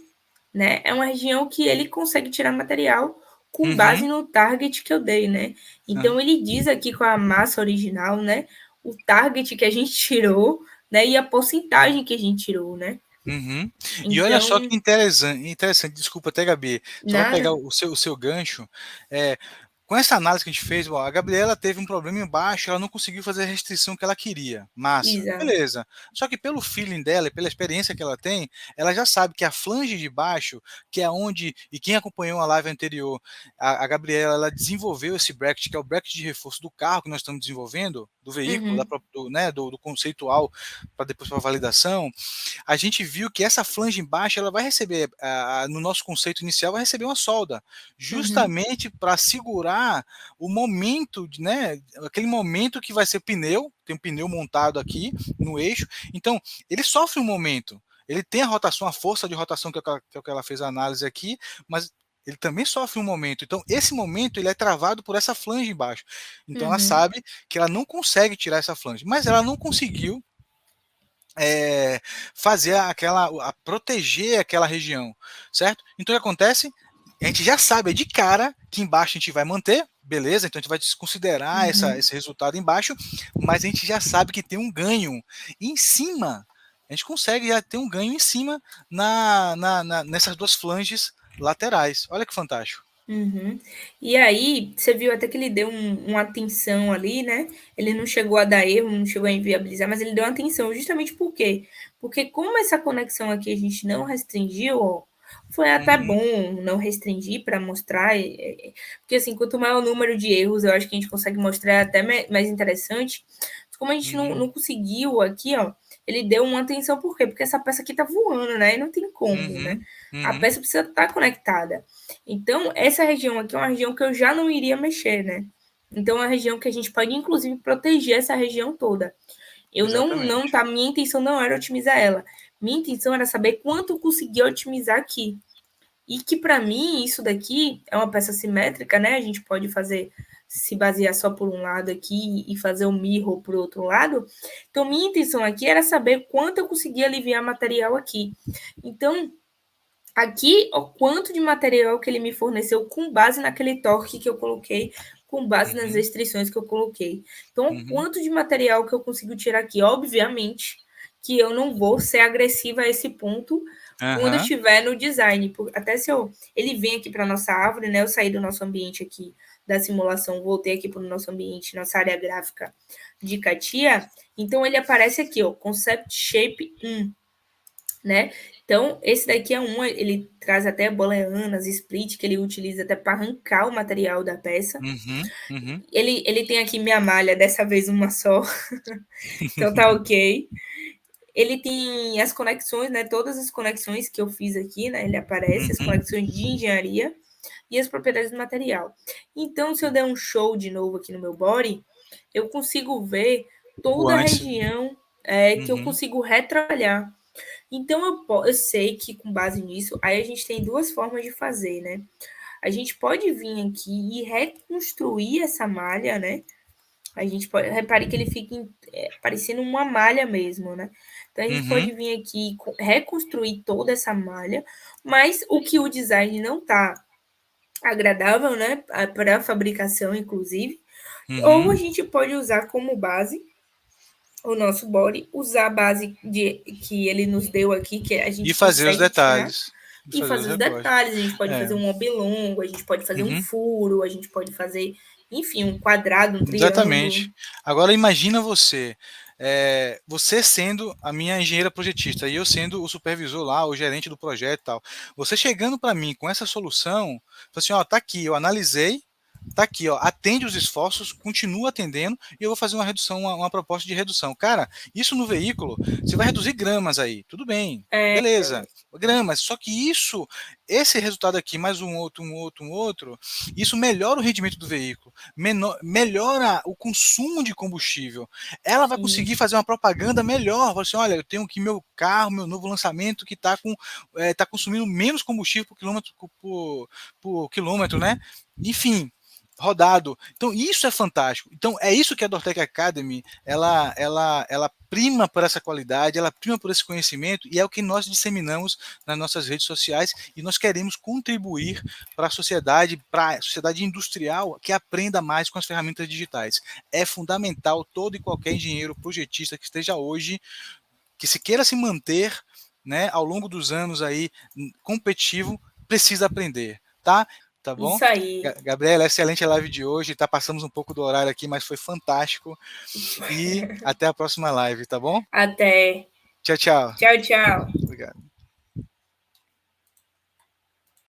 né? É uma região que ele consegue tirar material com base Uhum. no target que eu dei, né? Uhum. Então ele diz aqui com a massa original, né? O target que a gente tirou, né? E a porcentagem que a gente tirou, né? Uhum. E olha só Então, que interessante, desculpa até, Gabi, só para pegar nada. o seu gancho, é, com essa análise que a gente fez, ó, a Gabriela teve um problema embaixo, ela não conseguiu fazer a restrição que ela queria. Massa, Exato. beleza. Só que pelo feeling dela e pela experiência que ela tem, ela já sabe que a flange de baixo, que é onde, e quem acompanhou a live anterior, a Gabriela, ela desenvolveu esse bracket, que é o bracket de reforço do carro que nós estamos desenvolvendo, do veículo, Uhum, né, do conceitual, para depois para validação. A gente viu que essa flange embaixo ela vai receber, no nosso conceito inicial, vai receber uma solda, uhum, justamente para segurar o momento, né, aquele momento que vai ser pneu, tem um pneu montado aqui no eixo, então ele sofre um momento, ele tem a rotação, a força de rotação que é o que ela fez a análise aqui, mas ele também sofre um momento. Então, esse momento ele é travado por essa flange embaixo. Então, ela uhum, sabe que ela não consegue tirar essa flange, mas ela não conseguiu é, fazer proteger aquela região, certo? Então o que acontece? A gente já sabe de cara que embaixo a gente vai manter, beleza? Então a gente vai desconsiderar uhum, esse resultado embaixo, mas a gente já sabe que tem um ganho em cima. A gente consegue já ter um ganho em cima nessas duas flanges laterais. Olha que fantástico. uhum. E aí, você viu até que ele deu uma atenção ali, né? Ele não chegou a dar erro, não chegou a inviabilizar, mas ele deu uma atenção justamente por quê? Porque como essa conexão aqui a gente não restringiu, ó, foi até Uhum, bom não restringir para mostrar, porque assim, quanto maior o número de erros, eu acho que a gente consegue mostrar até mais interessante. Como a gente não, uhum, não conseguiu aqui, ó, ele deu uma atenção por quê? Porque essa peça aqui tá voando, né? E não tem como, né? uhum, A uhum, peça precisa estar conectada. Então, essa região aqui é uma região que eu já não iria mexer, né? Então, é uma região que a gente pode, inclusive, proteger essa região toda. Eu não exatamente. tá, minha intenção não era otimizar ela. Minha intenção era saber quanto eu conseguia otimizar aqui. E que para mim isso daqui é uma peça simétrica, né? A gente pode fazer se basear só por um lado aqui e fazer o mirror por outro lado. Então minha intenção aqui era saber quanto eu conseguia aliviar material aqui. Então aqui o quanto de material que ele me forneceu com base naquele torque que eu coloquei, com base nas Uhum, restrições que eu coloquei. Então o uhum, quanto de material que eu consigo tirar aqui, obviamente que eu não vou ser agressiva a esse ponto quando eu aham, estiver no design. Até se ele vem aqui para nossa árvore, né? Eu saí do nosso ambiente aqui da simulação, voltei aqui para o nosso ambiente, nossa área gráfica de Katia. Então ele aparece aqui, ó, Concept Shape 1, né? Então, esse daqui é um, ele traz até booleanas, split, que ele utiliza até para arrancar o material da peça. uhum, uhum, Ele tem aqui minha malha, dessa vez uma só, então tá ok. Ele tem as conexões, né? Todas as conexões que eu fiz aqui, né? Ele aparece, as uhum. conexões de engenharia e as propriedades do material. Então, se eu der um show de novo aqui no meu body, eu consigo ver O toda a antes. região que eu Uhum, consigo retrabalhar. Então, eu sei que com base nisso, aí a gente tem duas formas de fazer, né? A gente pode vir aqui e reconstruir essa malha, né? A gente pode, repare que ele fica parecendo uma malha mesmo, né? Então a gente uhum, pode vir aqui e reconstruir toda essa malha, mas o que o design não tá agradável, né? Para a fabricação, inclusive. Ou a uhum. gente pode usar como base o nosso body, usar a base que ele nos deu aqui, que a E gente fazer os consegue tirar, detalhes. E e fazer os fazer os detalhes. detalhes. A gente pode É. fazer um oblongo, a gente pode fazer um Uhum. furo, a gente pode fazer, enfim, um quadrado, um triângulo. Exatamente. Agora imagina você. você sendo a minha engenheira projetista e eu sendo o supervisor lá, o gerente do projeto e tal, você chegando para mim com essa solução, assim, ó, tá aqui, eu analisei, tá aqui, ó, atende os esforços, continua atendendo e eu vou fazer uma redução, uma proposta de redução. Cara, isso no veículo, você vai reduzir gramas aí, tudo bem, É, beleza, gramas, só que isso, esse resultado aqui, mais um outro, isso melhora o rendimento do veículo, melhora o consumo de combustível. Ela vai sim, conseguir fazer uma propaganda melhor, falar assim, olha, eu tenho aqui meu carro, meu novo lançamento que está tá consumindo menos combustível por quilômetro, né? Enfim, rodado. Então isso é fantástico. Então é isso que a Dortec Academy ela prima por essa qualidade, ela prima por esse conhecimento e é o que nós disseminamos nas nossas redes sociais e nós queremos contribuir para a sociedade industrial que aprenda mais com as ferramentas digitais. É fundamental todo e qualquer engenheiro projetista que esteja hoje, que se queira se manter, né, ao longo dos anos aí competitivo, precisa aprender, tá? Tá bom? isso aí. Gabriela, excelente a live de hoje. Tá, passamos um pouco do horário aqui, mas foi fantástico. E até a próxima live, tá bom? Até. Tchau, tchau. Tchau, tchau. Obrigado.